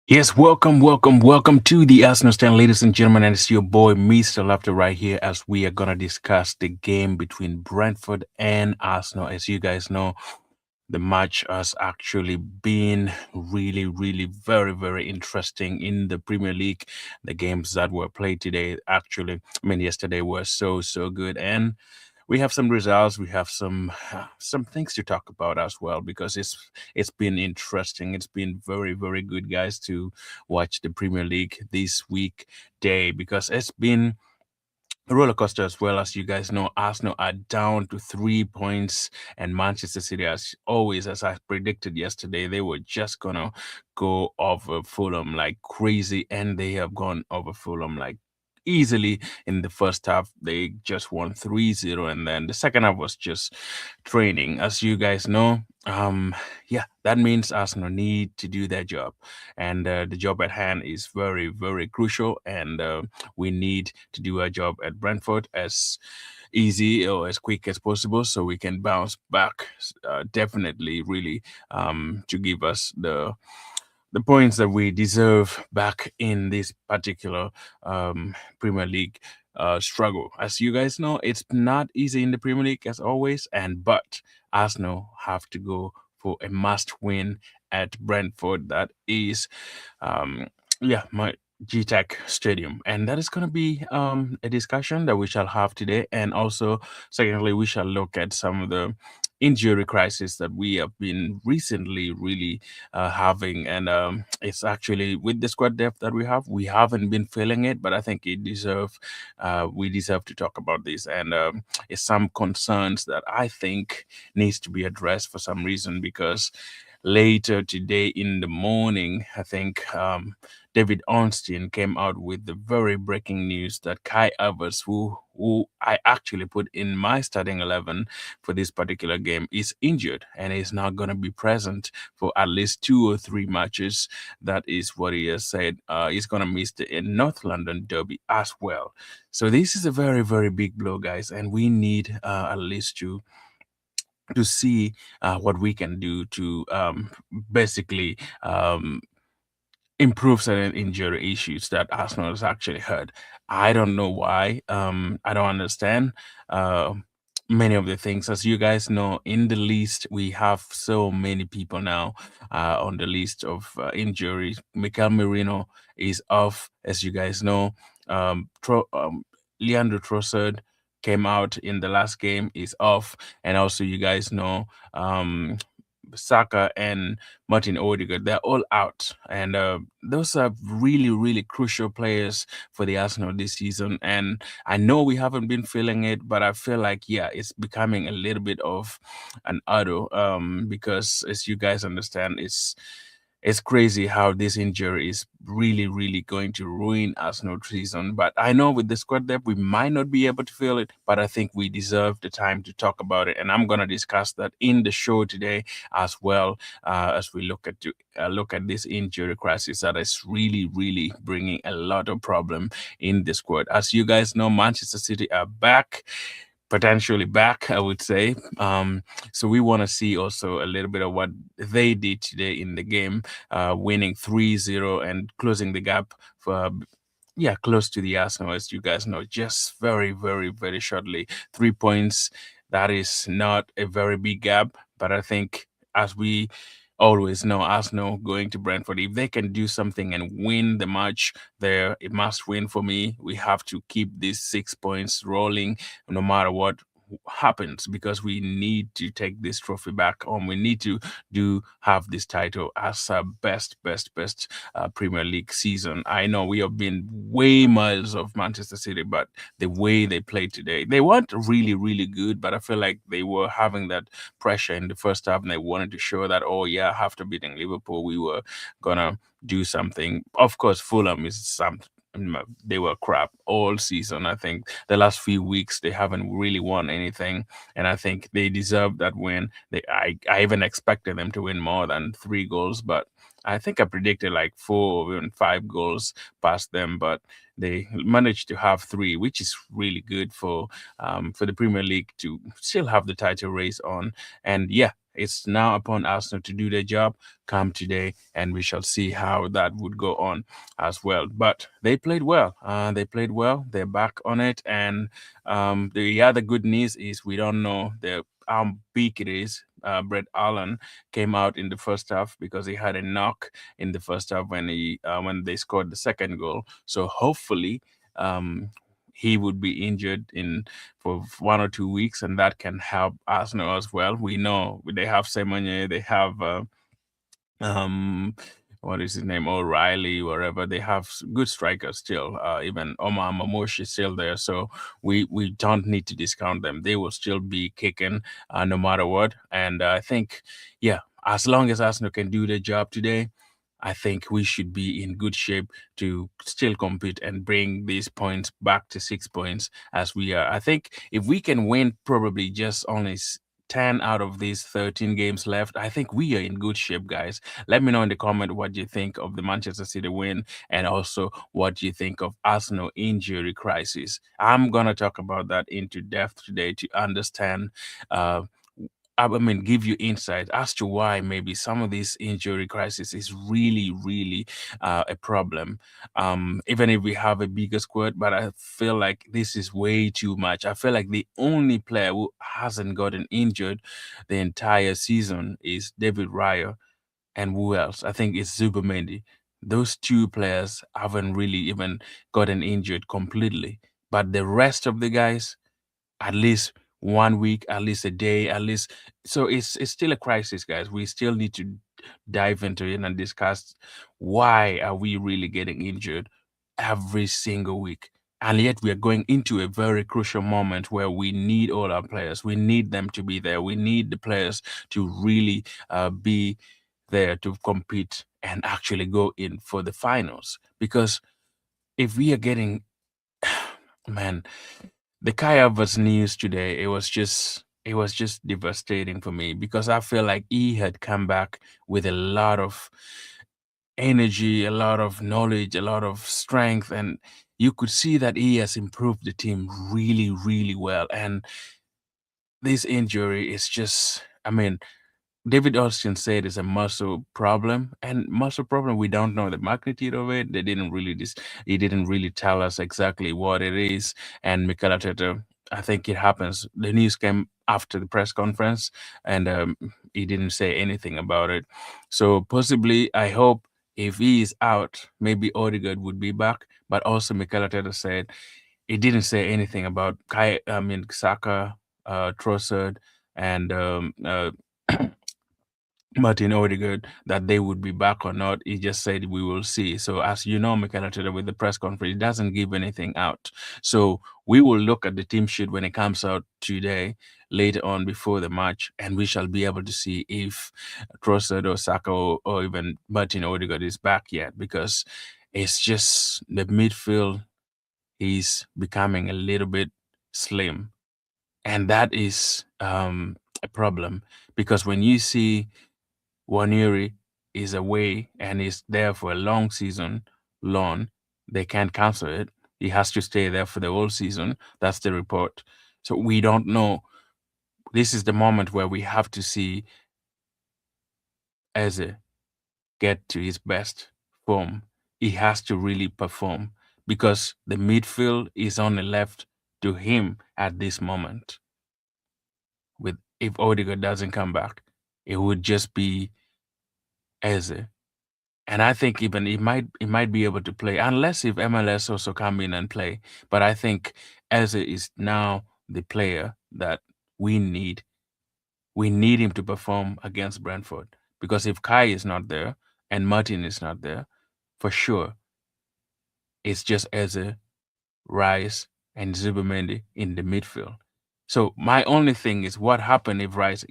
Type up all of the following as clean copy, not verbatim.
Yes, welcome to the Arsenal stand, ladies and gentlemen, and it's your boy Mr. Laughter right here as we are gonna discuss the game between Brentford and Arsenal. As you guys know, the match has actually been really very interesting in the Premier League. The games that were played today, actually, I mean yesterday, were so good, and we have some results. We have some things to talk about as well because it's been interesting. It's been very good, guys, to watch the Premier League this weekday because it's been a roller coaster as well. As you guys know, Arsenal are down to 3 points, and Manchester City, as always, as I predicted yesterday, they were just gonna go over Fulham like crazy, and they have gone over Fulham like easily. In the first half they just won 3-0, and then the second half was just training, as you guys know. Yeah, that means Arsenal need to do their job, and the job at hand is very crucial, and we need to do our job at Brentford as easy or as quick as possible so we can bounce back, definitely, really, to give us the points that we deserve back in this particular Premier League struggle. As you guys know, it's not easy in the Premier League as always, and but Arsenal have to go for a must win at Brentford. That is, um, yeah, my G-Tech Stadium, and that is going to be a discussion that we shall have today. And also, secondly, we shall look at some of the injury crisis that we have been recently really having, and it's actually with the squad depth that we haven't been feeling it, but I think we deserve to talk about this, and it's some concerns that I think needs to be addressed for some reason because later today in the morning, I think David Ornstein came out with the very breaking news that Kai Harvertz, who I actually put in my starting 11 for this particular game, is injured and is not going to be present for at least 2 or 3 matches. That is what he has said. He's going to miss the North London derby as well. So this is a very big blow, guys, and we need at least to see what we can do to basically improve certain injury issues that Arsenal has actually had. I don't know why. I don't understand. Uh, Many of the things, as you guys know, in the list we have so many people now on the list of injuries. Mikel Merino is off, as you guys know. Leandro Trossard came out in the last game, is off, and also you guys know Saka and Martin Odegaard, they're all out. And those are really crucial players for the Arsenal this season. And I know we haven't been feeling it, but I feel like, yeah, it's becoming a little bit of an auto because, as you guys understand, it's crazy how this injury is really going to ruin Arsenal season. But I know with the squad depth, we might not be able to feel it, but I think we deserve the time to talk about it. And I'm going to discuss that in the show today as well, as we look at this injury crisis that is really bringing a lot of problem in the squad. As you guys know, Manchester City are back, potentially back, I would say. So we want to see also a little bit of what they did today in the game, winning 3-0 and closing the gap for, yeah, close to the Arsenal, as you guys know, just very shortly. 3 points, that is not a very big gap, but I think, as we always know, Arsenal going to Brentford, if they can do something and win the match there, it must win for me. We have to keep these 6 points rolling no matter what happens, because we need to take this trophy back home. We need to do have this title as our best Premier League season. I know we have been way miles of Manchester City, but the way they played today, they weren't really good, but I feel like they were having that pressure in the first half, and they wanted to show that, oh yeah, after beating Liverpool, we were gonna do something. Of course, Fulham is something. They were crap all season. I think the last few weeks they haven't really won anything, and I think they deserve that win. I even expected them to win more than 3 goals, but I think I predicted like 4 or even 5 goals past them, but they managed to have 3, which is really good for the Premier League to still have the title race on. And yeah, It's now upon Arsenal to do their job come today, and we shall see how that would go on as well. But they played well. They played well. They're back on it, and the other good news is we don't know how big it is. Brett Allen came out in the first half because he had a knock in the first half when they scored the second goal. So hopefully, um, he would be injured in for 1 or 2 weeks, and that can help Arsenal as well. We know they have Semenyo, they have um what is his name, O'Reilly, wherever. They have good strikers still. Even Omar Mamush is still there, so we don't need to discount them. They will still be kicking no matter what. And I think, yeah, as long as Arsenal can do their job today, I think we should be in good shape to still compete and bring these points back to 6 points as we are. I think if we can win probably just only 10 out of these 13 games left, I think we are in good shape, guys. Let me know in the comment what you think of the Manchester City win, and also what you think of Arsenal injury crisis. I'm going to talk about that into depth today to understand uh, give you insight as to why maybe some of these injury crisis is really, really a problem. Even if we have a bigger squad, but I feel like this is way too much. I feel like the only player who hasn't gotten injured the entire season is David Raya, and who else? I think it's Zubimendi. Those two players haven't really even gotten injured completely, but the rest of the guys, at least 1 week, at least a day, at least. So it's still a crisis, guys. We still need to dive into it and discuss why are we really getting injured every single week. And yet we are going into a very crucial moment where we need all our players. We need them to be there. We need the players to really be there to compete and actually go in for the finals. Because if we are getting, man, the Kai Harvertz news today, it was just devastating for me because I feel like he had come back with a lot of energy, a lot of knowledge, a lot of strength, and you could see that he has improved the team really, really well. And this injury is just, David Austin said it's a muscle problem, and muscle problem we don't know the magnitude of it. He didn't really tell us exactly what it is. And Mikel Arteta, I think it happens. The news came after the press conference, and he didn't say anything about it. So possibly, I hope if he is out, maybe Odegaard would be back. But also, Mikel Arteta said he didn't say anything about Saka, Trossard, and Martin Odegaard, that they would be back or not. He just said we will see. So as you know, Mikel Arteta with the press conference, he doesn't give anything out. So we will look at the team sheet when it comes out today, later on before the match, and we shall be able to see if Trossard or Saka or even Martin Odegaard is back yet, because it's just the midfield is becoming a little bit slim. And that is a problem, because when you see Waneri is away and is there for a long season loan, they can't cancel it. He has to stay there for the whole season. That's the report. So we don't know. This is the moment where we have to see Eze get to his best form. He has to really perform because the midfield is only left to him at this moment. With if Odegaard doesn't come back, it would just be Eze. And I think even he might be able to play unless if MLS also come in and play. But I think Eze is now the player that we need. We need him to perform against Brentford, because if Kai is not there and Martin is not there, for sure it's just Eze, Rice, and Zubimendi in the midfield. So my only thing is, what happens if Rice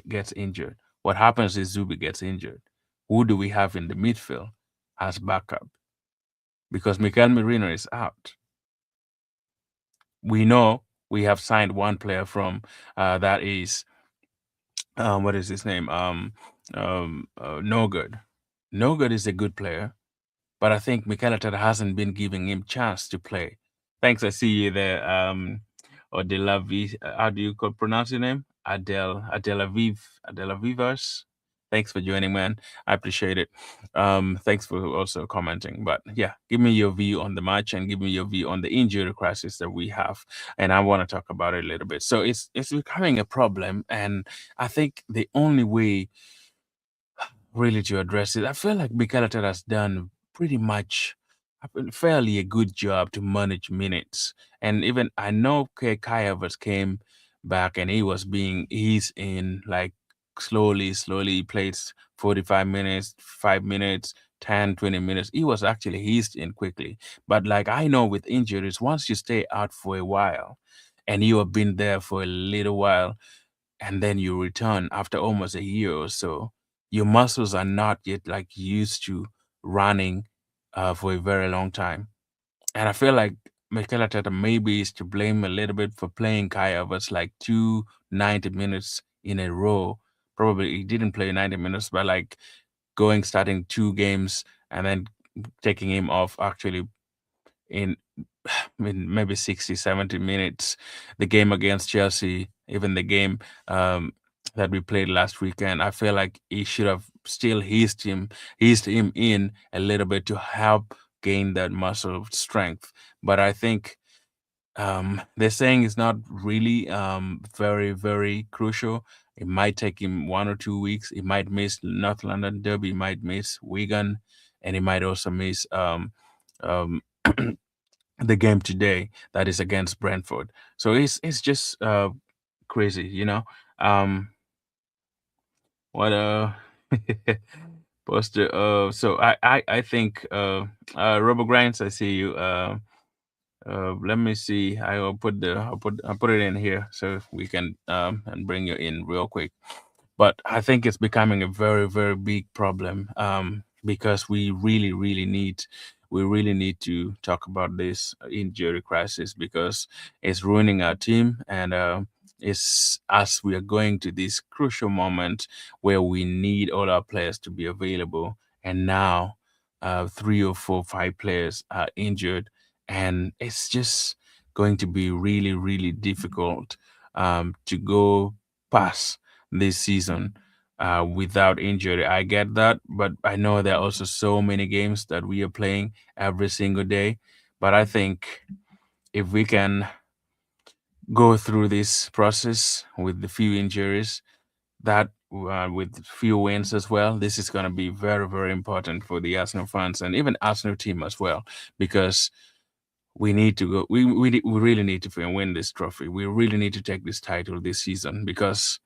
gets injured? What happens if Zubi gets injured? Who do we have in the midfield as backup? Because Miguel Merino is out. We know we have signed one player from that is what is his name? No good. No good is a good player, but I think Mikel Arteta hasn't been giving him chance to play. Thanks, I see you there. Or De La Vie. How do you pronounce your name? Adela Vivas. Thanks for joining, man. I appreciate it. Thanks for also commenting. But yeah, give me your view on the match and give me your view on the injury crisis that we have, and I want to talk about it a little bit. So it's becoming a problem, and I think the only way really to address it. I feel like Mikel Arteta has done pretty much fairly a good job to manage minutes. And even I know Kai Harvertz came back and he was being eased in like slowly. He played 45 minutes, 5 minutes, 10, 20 minutes. He was actually eased in quickly. But like I know with injuries, once you stay out for a while and you have been there for a little while, and then you return after almost a year or so, your muscles are not yet like used to running for a very long time. And I feel like Mikel Arteta maybe is to blame a little bit for playing Kai Havertz like 2 90 minutes in a row. Probably he didn't play 90 minutes, but like starting two games and then taking him off actually in maybe 60, 70 minutes. The game against Chelsea, even the game that we played last weekend, I feel like he should have still eased him in a little bit to help gain that muscle strength. But I think they're saying it's not really very, very crucial. It might take him 1 or 2 weeks. He might miss North London Derby, he might miss Wigan, and he might also miss um, the game today that is against Brentford. So it's just crazy, you know. Um what poster so I think Robo Grinds, I see you. Let me see. I'll put it in here so we can and bring you in real quick. But I think it's becoming a very, very big problem because we really need to talk about this injury crisis because it's ruining our team, and it's as we are going to this crucial moment where we need all our players to be available, and now three or four, five players are injured, and it's just going to be really, really difficult to go past this season without injury. I get that, but I know there are also so many games that we are playing every single day. But I think if we can go through this process with the few injuries, that with few wins as well, this is going to be very, very important for the Arsenal fans and even Arsenal team as well, because we need to go. We really need to win this trophy. We really need to take this title this season because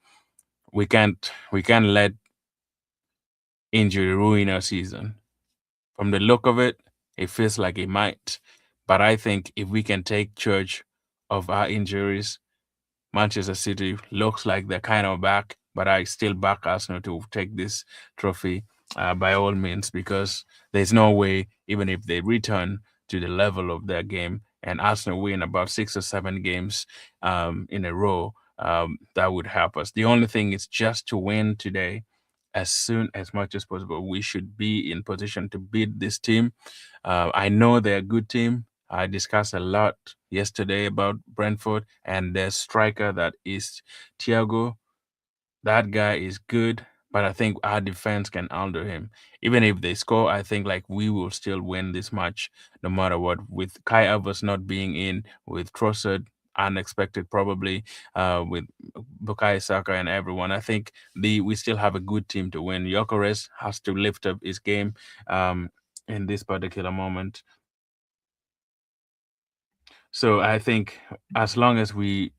we can't let injury ruin our season. From the look of it, it feels like it might. But I think if we can take charge of our injuries, Manchester City looks like they're kind of back, but I still back Arsenal to take this trophy by all means because there's no way, even if they return to the level of their game and Arsenal win about 6 or 7 games in a row, that would help us. The only thing is just to win today as soon as much as possible. We should be in position to beat this team. I know they're a good team. I discussed a lot yesterday about Brentford and their striker that is Thiago. That guy is good, but I think our defense can handle him. Even if they score, I think like we will still win this match no matter what. With Kai Havertz not being in, with Trossard unexpected probably, with Bukayo Saka and everyone, I think we still have a good team to win. Gyökeres has to lift up his game in this particular moment. So I think as long as we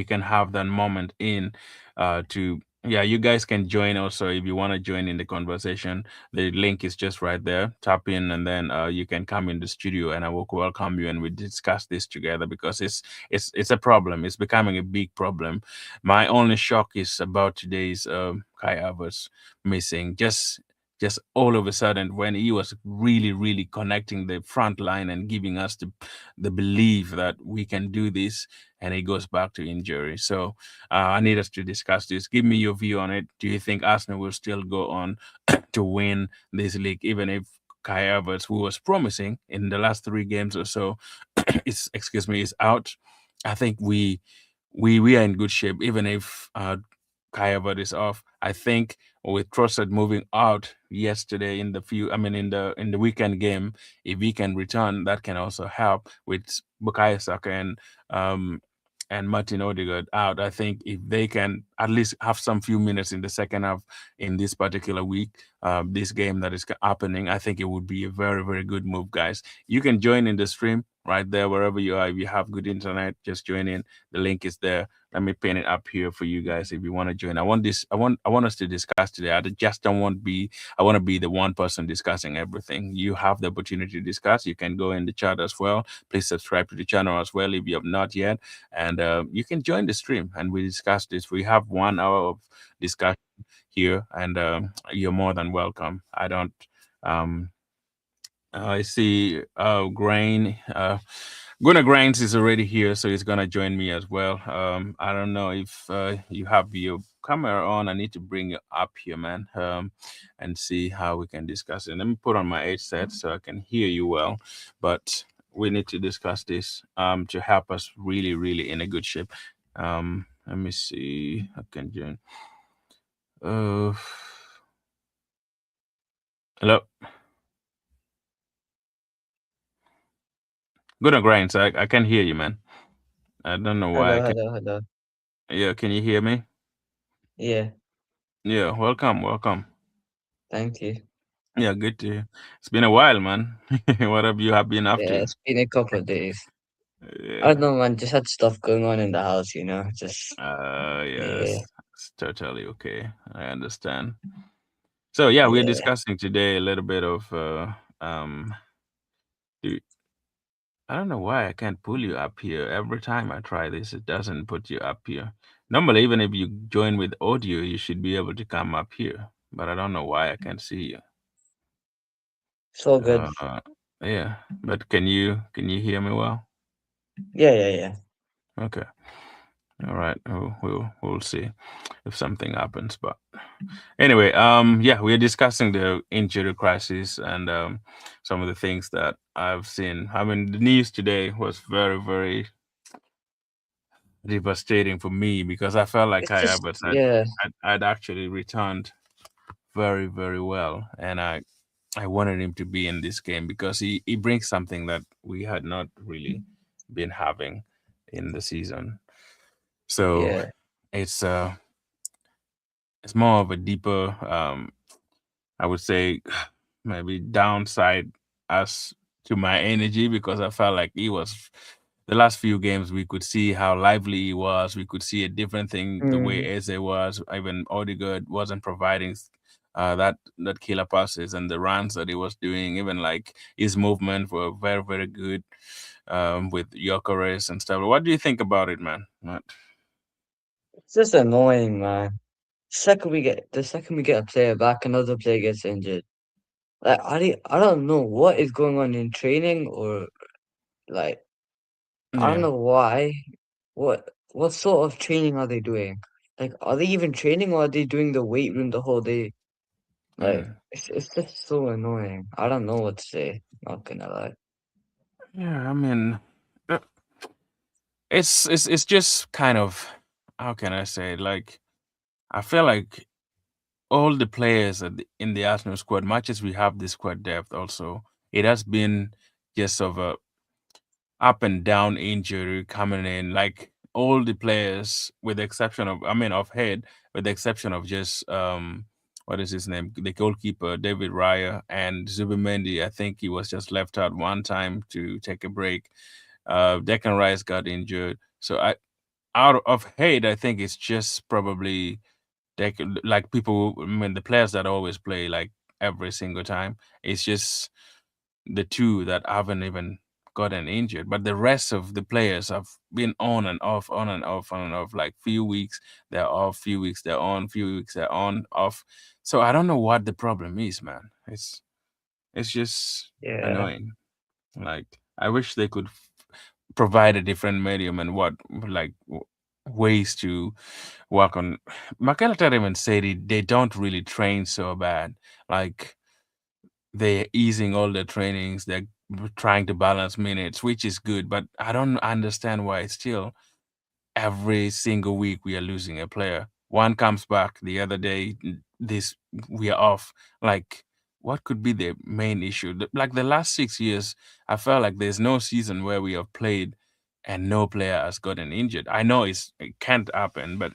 can have that moment in to yeah, you guys can join also if you want to join in the conversation. The link is just right there. Tap in and then you can come in the studio and I will welcome you and we discuss this together because it's a problem. It's becoming a big problem. My only shock is about today's Kai Havertz missing. Just all of a sudden when he was really, really connecting the front line and giving us the belief that we can do this, and it goes back to injury. So I need us to discuss this. Give me your view on it. Do you think Arsenal will still go on to win this league, even if Kai Havertz, who was promising in the last 3 games or so, is excuse me, is out? I think we are in good shape, even if Kai Harvertz is off. I think with Trossard moving out yesterday in the in the weekend game, if he can return, that can also help with Bukayo Saka um and Martin Odegaard out. I think if they can at least have some few minutes in the second half in this particular week, this game that is happening, I think it would be a very, very good move, guys. You can join in the stream right there wherever you are. If you have good internet, just join in. The link is there. Let me pin it up here for you guys if you want to join. I want us to discuss today. I just don't want be I want to be the one person discussing everything. You have the opportunity to discuss. You can go in the chat as well. Please subscribe to the channel as well if you have not yet, and you can join the stream and we discuss this. We have 1 hour of discussion here, and you're more than welcome. I don't. Um, I see Grain. Gunnar Grains is already here, so he's gonna join me as well. I don't know if you have your camera on. I need to bring you up here, man, and see how we can discuss it. Let me put on my headset so I can hear you well. But we need to discuss this to help us really, really in a good shape. Let me see. I can join. Uh, hello, Gunnar Grains. I can hear you, man. I don't know why I Hello, can. hello, hello. Yeah, can you hear me? Yeah, Yeah, welcome, welcome. thank you. Yeah, good to hear. It's been a while, man. What have you have been up Yeah, to? it's been a couple of days. I don't Yeah. know, man. Just had stuff going on in the house, Just yeah, Yes, it's totally okay. I understand. So yeah, we're yeah. discussing today a little bit of do- I don't know why I can't pull you up here. Every time I try this, it doesn't put you up here. Normally, even if you join with audio, you should be able to come up here. But I don't know why I can't see you. It's all good. Uh, yeah, but can you hear me well? Yeah, yeah, yeah. Okay. All right. We'll see if something happens. But anyway, yeah, we're discussing the injury crisis and some of the things that I've seen. I mean, the news today was very, very devastating for me because I felt like It's Kai just Harvertz yeah, had actually returned very, very well, and I wanted him to be in this game because he brings something that we had not really been having in the season. So yeah, it's uh it's more of a deeper I would say maybe downside as to my energy because I felt like he was the last few games we could see how lively he was. We could see a different thing the way mm, Eze was. Even Odegaard wasn't providing that killer passes and the runs that he was doing. Even like his movement were very very good with Gyökeres and stuff. What do you think about it, man? What? it's just annoying, man. The second we get a player back, another player gets injured. Like I don't know what is going on in training or like I don't Yeah. know why. What sort of training are they doing? Like, are they even training or are they doing the weight room the whole day? Like, Mm. it's just so annoying. I don't know what to say. Not gonna lie. Yeah. I mean, uh, it's just kind of how can I say it? Like I feel like all the players in the Arsenal squad, much as we have the squad depth, also it has been just of a up and down injury coming in. Like all the players, with the exception of of Head, with the exception of just what is his name, the goalkeeper David Raya and Zubimendi. I think he was just left out one time to take a break. Declan Rice got injured, so I out of Head, I think it's just probably like people, I mean, the players that always play like every single time. It's just the two that haven't even gotten injured, but the rest of the players have been on and off, on and off, on and off. Like few weeks they're off, few weeks they're on, few weeks they're on, off. So I don't know what the problem is, man. It's just Yeah. annoying. Like I wish they could provide a different medium and what like ways to work on. McAllister even said they don't really train so bad. Like they're easing all the trainings. They're trying to balance minutes, which is good. But I don't understand why still every single week we are losing a player. One comes back the other day, this we are off. Like, what could be the main issue? Like the last 6 years, I felt like there's no season where we have played and no player has gotten injured. I know it can't happen, but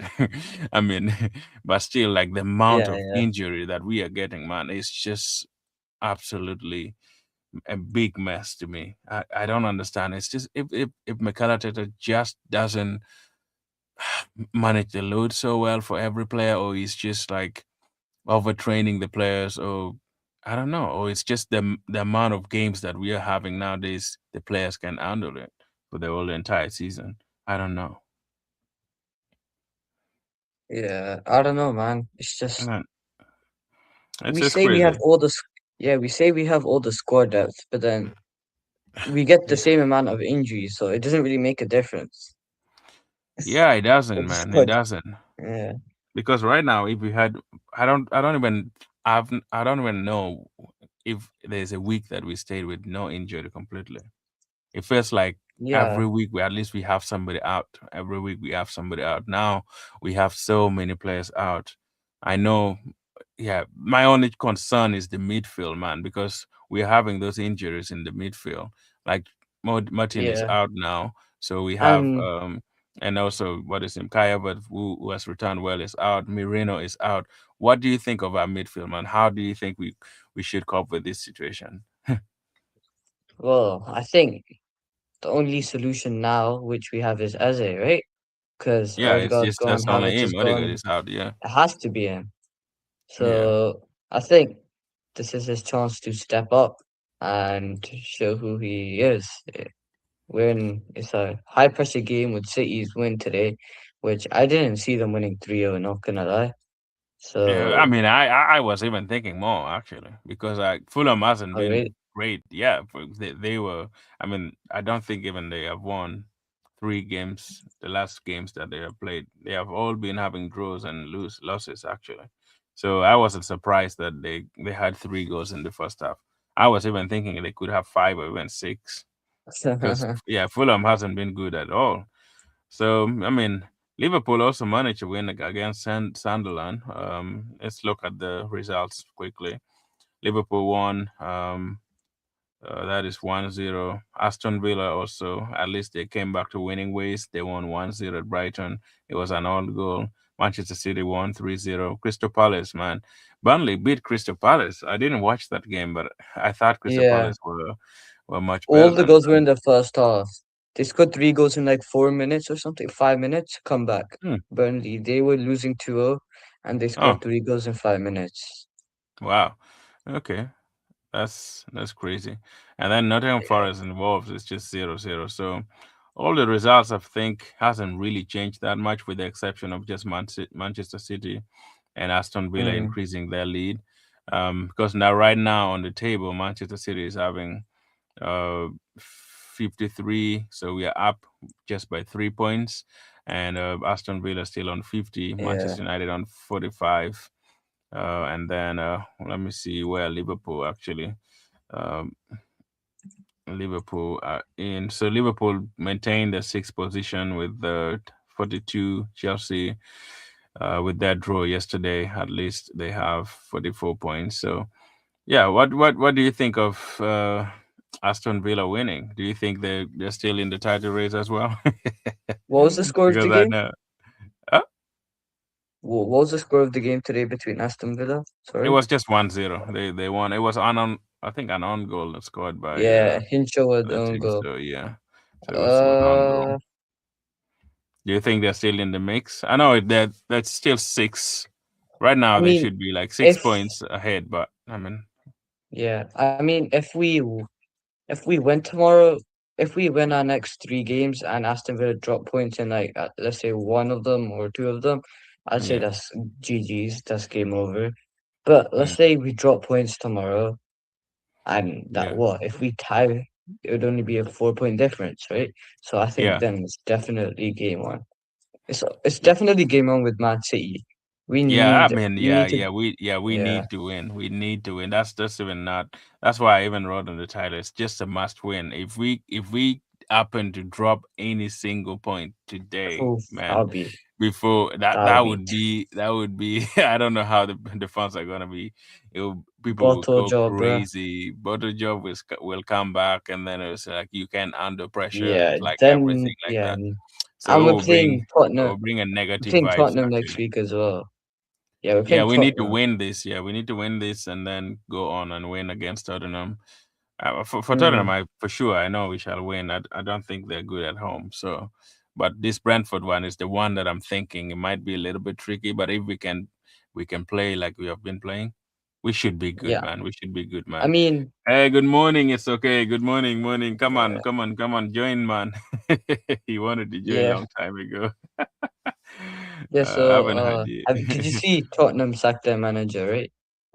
I mean, but still, like the amount Yeah, of yeah, injury that we are getting, man, is just absolutely a big mess to me. I don't understand. It's just if Mikel Arteta just doesn't manage the load so well for every player, or he's just like overtraining the players, or I don't know, or it's just the amount of games that we are having nowadays. The players can handle it for the whole entire season. I don't know. yeah. I don't know, man. It's just Man, it's we just say we have crazy. all the yeah, we say we have all the squad depth, but then we get the Yeah, same amount of injuries, so it doesn't really make a difference yeah, it for doesn't, the man. It squad. doesn't. Yeah, Because right now, if we had, I don't even, I don't even know if there's a week that we stayed with no injury completely. It feels like yeah, every week we at least we have somebody out. Every week we have somebody out. Now we have so many players out. I know. Yeah, my only concern is the midfield, man, because we're having those injuries in the midfield. Like Martin is yeah. out now, so we have And and also what is him Kai Harvertz, who has returned well, is out. Mireno is out. What do you think of our midfield, man? How do you think we should cope with this situation? well, I think the only solution now which we have is Eze, right? Because Yeah, it's Odegaard's just gone, that's only Havertz him. is Odegaard gone. is out. Yeah, It has to be him. yeah, So I think this is his chance to step up and show who he is. It's a high pressure game with City's win today, which I didn't see them winning 3-0, not gonna lie. yeah. I So, mean, I was even thinking more actually because Fulham hasn't all been right. great. Yeah, they were. I mean, I don't think even they have won 3 games. The last games that they have played, they have all been having draws and losses actually. So I wasn't surprised that they had 3 goals in the first half. I was even thinking they could have 5 or even 6 because yeah, Fulham hasn't been good at all. So, I mean, Liverpool also managed to win against Sunderland. Let's look at the results quickly. Liverpool won. That is 1-0. Aston Villa also, at least they came back to winning ways. They won 1-0 at Brighton. It was an own goal. Manchester City won 3-0. Crystal Palace, man. Burnley beat Crystal Palace. I didn't watch that game, but I thought Crystal Yeah, Palace were much better all the than. goals were in the first half. They scored 3 goals in like 4 minutes or something, 5 minutes, come back. Hmm. Burnley, they were losing 2-0 and they Oh, scored 3 goals in 5 minutes. wow. Okay. That's crazy. And then Nottingham Yeah. Forest involved is just 0-0. So all the results I think hasn't really changed that much with the exception of just Manchester City and Aston Villa Mm, increasing their lead. Because now right now on the table, Manchester City is having uh 53, so we are up just by 3 points. And Aston Villa still on 50, yeah. Manchester United on 45. And then let me see where Liverpool actually. Um, Liverpool are in. So Liverpool maintain the sixth position with the 42. Chelsea, with that draw yesterday, at least they have 44 points. So yeah, what do you think of Aston Villa winning? Do you think they're still in the title race as well? What was the score of the Because I game? know. uh, What was the score of the game today between Aston Villa? It Sorry. was just 1-0. They won. It was I think an on goal scored by Yeah, Hincha with the own team. goal. So yeah, so it was on goal. Uh, Do you think they're still in the mix? I know that's still six. Right I now they mean, should be like six if points ahead, but I mean, yeah, I mean, if we win tomorrow, if we win our next 3 games and Aston Villa drop points in like let's say one of them or two of them, I'd say yeah, that's GG's, that's game over. But let's yeah, say we drop points tomorrow, and that yeah, what if we tie, it would only be a 4 point difference, right? So I think yeah, then it's definitely game on. It's yeah. definitely game on with Man City. We Yeah, I need mean, we need to we yeah need to win. We need to win. That's even not. That's why I even wrote on the title. It's just a must win. If we happen to drop any single point today, Oof, man, before that would be that would be I don't know how the fans are gonna be. People will bottle go job, bro. crazy. Bottle job will come back, and then it's like you can under pressure. Yeah, It's like then everything like yeah, that. So and it will bring a We're negative playing vibes Tottenham next actually. week as well. Yeah, we're Yeah, playing we need to Tottenham. win this. Yeah, we need to win this and then go on and win against Tottenham. For Tottenham, Mm, for sure, I know we shall win. I don't think they're good at home. So, but this Brentford one is the one that I'm thinking it might be a little bit tricky. But if we can play like we have been playing, we should be good, yeah, man. We should be good, I man. mean, Hey, good morning. It's okay. Good morning, morning. Come on, yeah, come on, come on. Join, man. He wanted to join yeah, long time ago. yeah. I So, haven't heard you. did you see Tottenham sacked their manager, right?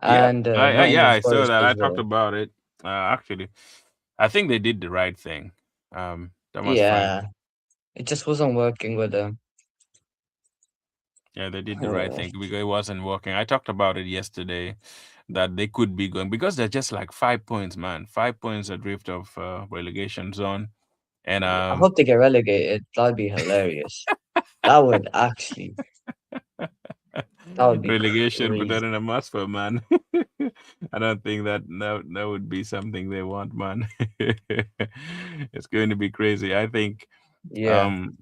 Yep. And Yeah, Nottingham I saw Forest that. I as talked well. about it. Actually, I think they did the right thing. That was fine. Yeah, it just wasn't working with them. Yeah, they did the right Uh, thing because it wasn't working. I talked about it yesterday that they could be going because they're just like 5 points, man. 5 points adrift of relegation zone, and I hope they get relegated. That'd be hilarious. That would actually, that would be relegation, but that crazy. in a must for man. I don't think that would be something they want, man. It's going to be crazy. Yeah, Um,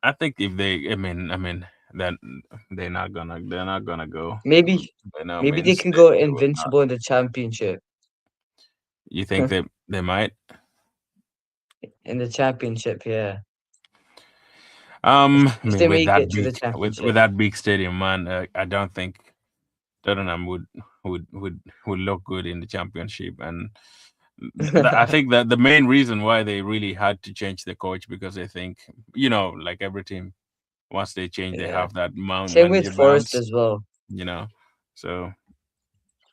I think if they, then they're not gonna go. maybe, By no maybe they means, can go they will not. invincible in the championship. You think they might? In the championship, yeah. I If mean, they make it to the with championship, that big stadium, man, I don't think Tottenham would look good in the championship. And I think that the main reason why they really had to change the coach because they think, like every team, once they change, they yeah. have that Same with manager Forest bounce, as well. you know. So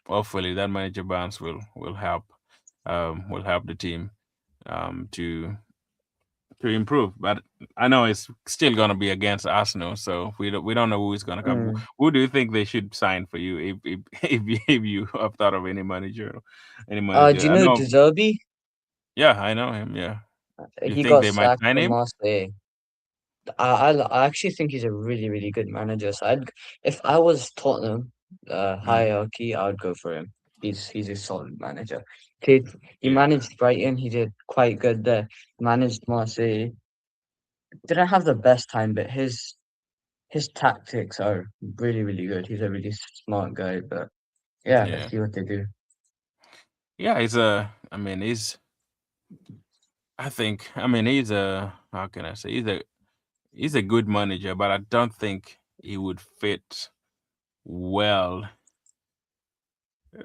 hopefully that manager bounce will help the team to improve. But I know it's still gonna be against Arsenal, so we don't know who is gonna come. Mm. Who do you think they should sign for you if if you have thought of any manager? Any Do manager? you I know know. De Zerbi? Yeah, I know him. Yeah. You He think got they might sacked sign from him? Marseille. I actually think he's a really, really good manager. So if I was Tottenham Mm, hierarchy, I would go for him. He's a solid manager. He, he yeah. managed Brighton. He did quite good there. Managed Marseille. Didn't have the best time, but his tactics are really, really good. He's a really smart guy. But yeah, let's Yeah. see what they do. Yeah. He's a. I mean, he's. I think. I mean, he's a. How can I say? He's a good manager, but I don't think he would fit well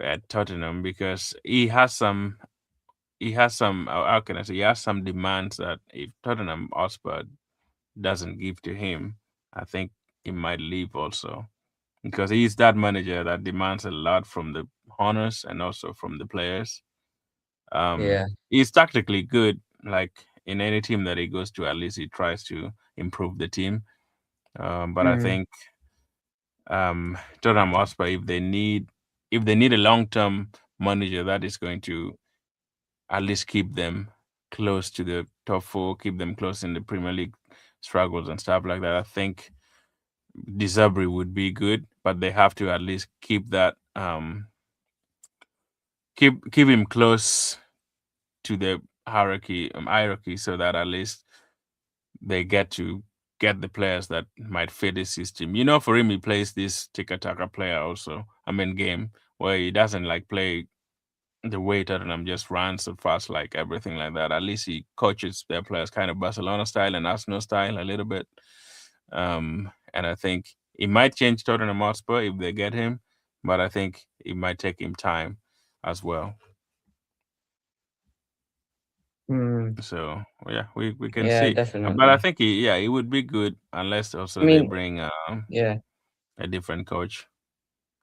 at Tottenham because he has some how can I say he has some demands that if Tottenham Hotspur doesn't give to him, I think he might leave also because he's that manager that demands a lot from the owners and also from the players. Yeah. He's tactically good, like in any team that he goes to, at least he tries to improve the team. But I Mm, think Tottenham Hotspur, if they need a long term manager that is going to at least keep them close to the top four, keep them close in the Premier League struggles and stuff like that. I think Disabri would be good, but they have to at least keep that keep him close to the hierarchy so that at least they get the players that might fit the system. For him he plays this Tika Taka player also. Game where he doesn't like play the way Tottenham just runs so fast, like everything like that. At least he coaches their players kind of Barcelona style and Arsenal style a little bit. And I think it might change Tottenham Hotspur if they get him, but I think it might take him time as well. mm, So yeah, we can yeah, see. But I definitely. think he would be good unless I also they mean, bring yeah. a different coach.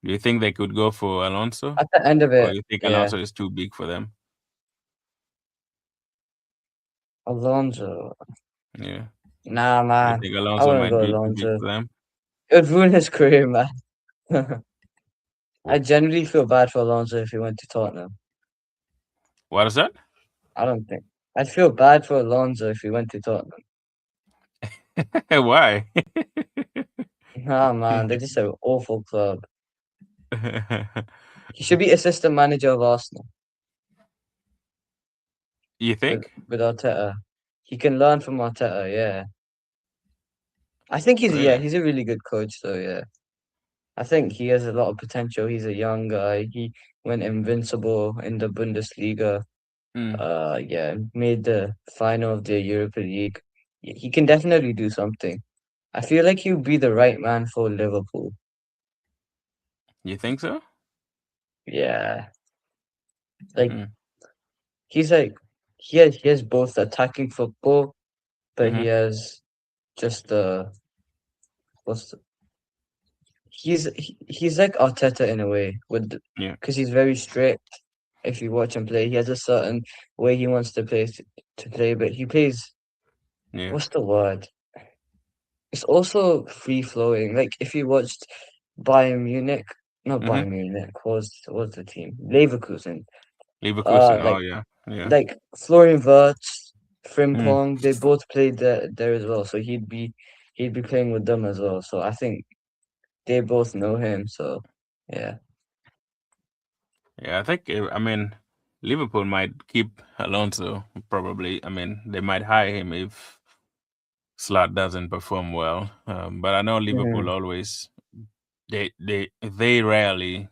Do you think they could go for Alonso, At the end of or it, you think yeah. Alonso is too big for them? Alonso. Yeah, Nah, you man. think I Alonso wouldn't might go be too big Alonso. for them? It would ruin his career, man. I Wh- genuinely feel bad for Alonso if he went to Tottenham. What is that? I don't think. I'd feel bad for Alonso if he went to Tottenham. Why? Nah, man, they're just an awful club. He should be assistant manager of Arsenal You with think? Arteta. He can learn from Arteta. Yeah, I think Really? he's a really good coach. So yeah, I think he has a lot of potential. He's a young guy. He went invincible in the Bundesliga. Mm. Yeah, made the final of the Europa League. He can definitely do something. I feel like he'd be the right man for Liverpool. You think so? Yeah, like Mm. he's like he has both attacking football, but he Mm-hmm. has just what's the, he's like Arteta in a way with Yeah. because he's very strict. If you watch him play, he has a certain way he wants to play, but he plays Yeah. what's the word? It's also free flowing. Like if you watched Bayern Munich, not Mm-hmm. Bayern Munich, was the team? Leverkusen. Leverkusen. Oh Like yeah. Yeah. Florian Wirtz, Mm. Frimpong, they both played there as well. So he'd be playing with them as well. So I think they both know him. So yeah, Yeah. I think. I mean, Liverpool might keep Alonso. Probably. I mean, they might hire him if Slot doesn't perform well. But I know Liverpool Mhm. always. They rarely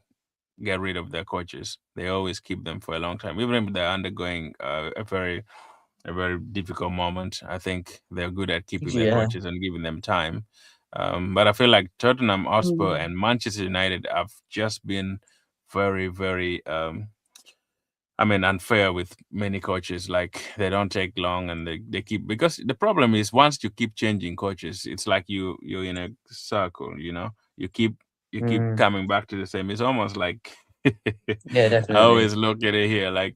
get rid of their coaches. They always keep them for a long time, even if they're undergoing a very difficult moment. I think they're good at keeping their Yeah. coaches and giving them time. But I feel like Tottenham Hotspur Mm. and Manchester United have just been very, very I mean, unfair with many coaches. Like they don't take long, and they keep because the problem is once you keep changing coaches, it's like you're in a circle. You know, you keep Mm. coming back to the same. It's almost like Yeah, I definitely. always look at it here like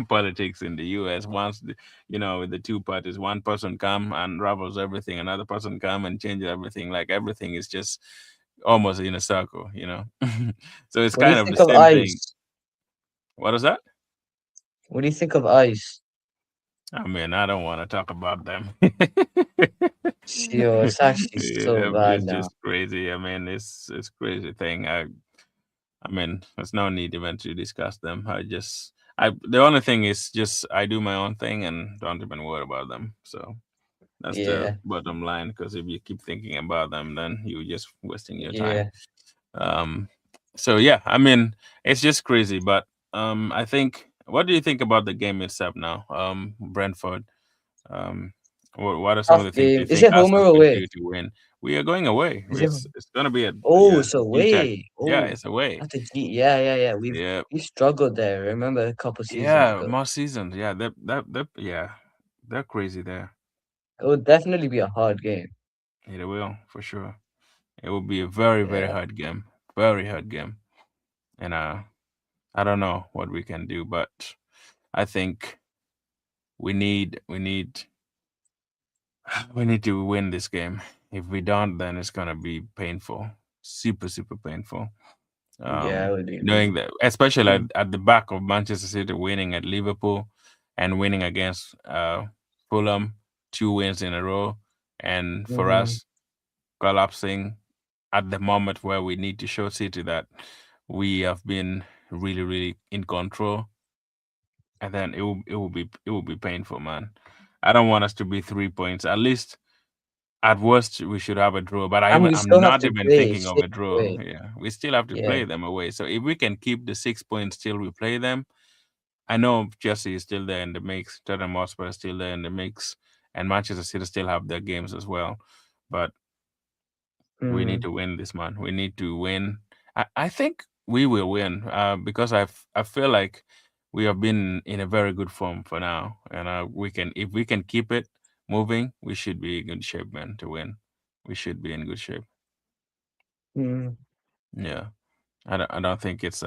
politics in the U.S. Once you know with the two parties, one person come and unravels everything, another person come and changes everything. Like everything is just almost in a circle. You know, so it's What do you kind of the think of same thing. Ice? What is that? What do you think of Ice? I mean, I don't want to talk about them. Yo, it's actually so Yeah, bad it's now. just crazy. I mean, it's crazy thing. I mean, there's no need even to discuss them. I the only thing is just I do my own thing and don't even worry about them. So that's the Yeah, bottom line. Because if you keep thinking about them, then you're just wasting your time. yeah, Um, so yeah, I mean, it's just crazy. But I think, what do you think about the game itself now? Brentford. Um, what are some of tough the things game. you Is think it home or Arsenal can away? do to win? We are going away. Is it? It's going to be a Oh, yeah it's G-Tech. away. Yeah, Oh, it's away. that's a G. Yeah, yeah, yeah. Yeah, We've struggled there. Remember a couple seasons yeah. ago. More seasons. Yeah, that yeah, they're crazy there. It would definitely be a hard game. It will for sure. It will be a very very Yeah. hard game. Very hard game. And I don't know what we can do, but I think we need we need to win this game. If we don't, then it's gonna be painful, super super painful. Yeah, it would be Knowing that, especially mm, at the back of Manchester City winning at Liverpool and winning against Fulham, 2 wins in a row, and for mhm. us collapsing at the moment where we need to show City that we have been really really in control, and then it will be painful, man. I don't want us to be 3 points. At least at worst, we should have a draw, but And we I'm still have not to even play thinking of six a draw. away. Yeah, we still have to Yeah. play them away. So if we can keep the 6 points till we play them, I know Chelsea is still there in the mix, Tottenham Hotspur is still there in the mix, and Manchester City still have their games as well. But we need Mm, to win this, man. We need to win. I think we will win because I feel like we have been in a very good form for now, and we can if we can keep it moving, we should be in good shape, man, to win. We should be in good shape. mm. Yeah, I don't think it's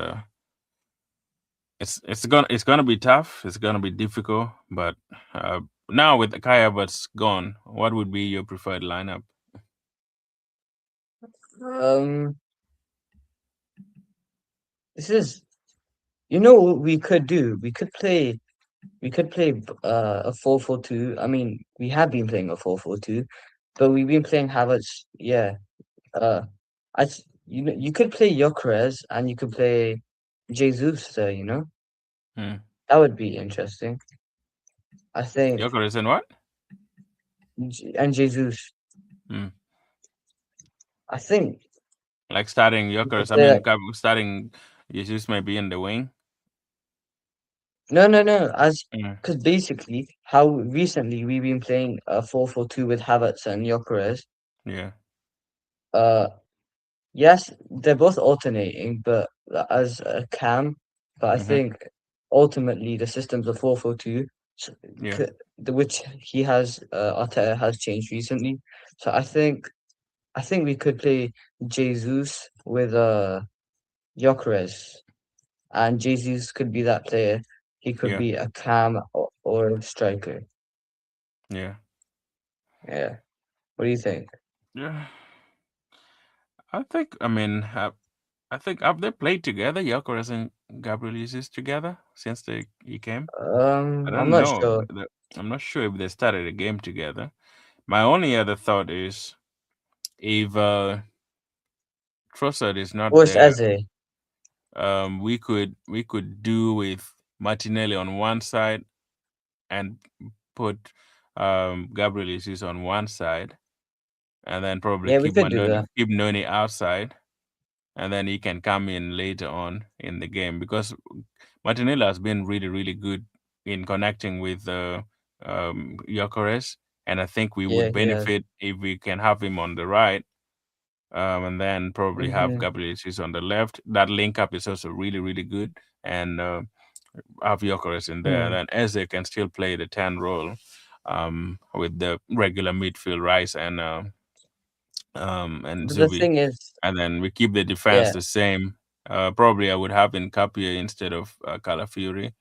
gonna be tough. It's gonna be difficult, but now with Kai Harvertz gone, what would be your preferred lineup? Um, this is you know what we could do? We could play. we could play a 4-4-2. I mean, we have been playing a 4-4-2, but we've been playing Havertz. Yeah, uh, you could play Gyökeres and you could play Jesus there. Hmm. That would be interesting. I think, Gyökeres and what? and Jesus. Hmm. I think Like starting we could Gyökeres. I play mean, like starting Jesus maybe in the wing. no, as Hmm. because basically how recently we've been playing a 4-4-2 with Havertz and Gyökeres. Yeah. Uh, yes, they're both alternating, but as a cam, but I Hmm. think ultimately the system's a 4-4-2, Yeah. which Arteta has changed recently. So I think we could play Jesus with Gyökeres, and Jesus could be that player. He could Yeah. be a cam or a striker. Yeah. Yeah. What do you think? Yeah. I think. I mean, I think have they played together, Gyökeres and Gabriel Jesus together since he came? I I'm don't not know. sure. I'm not sure if they started a game together. My only other thought is if Trossard is not Or it's there, Eze. we could do with Martinelli on one side and put Gabriel Jesus on one side, and then probably Yeah, we keep could do that. Noni outside, and then he can come in later on in the game because Martinelli has been really really good in connecting with Gyökeres, and I think we Yeah, would he has. benefit if we can have him on the right. And then probably have Hmm. Gabriel Jesus on the left. That link up is also really, really good. And have Gyökeres in there. And Hmm. then Eze can still play the 10 role with the regular midfield Rice and But the Zubi. thing is, And then we keep the defense yeah, the same. Probably I would have in Capia instead of Calafiori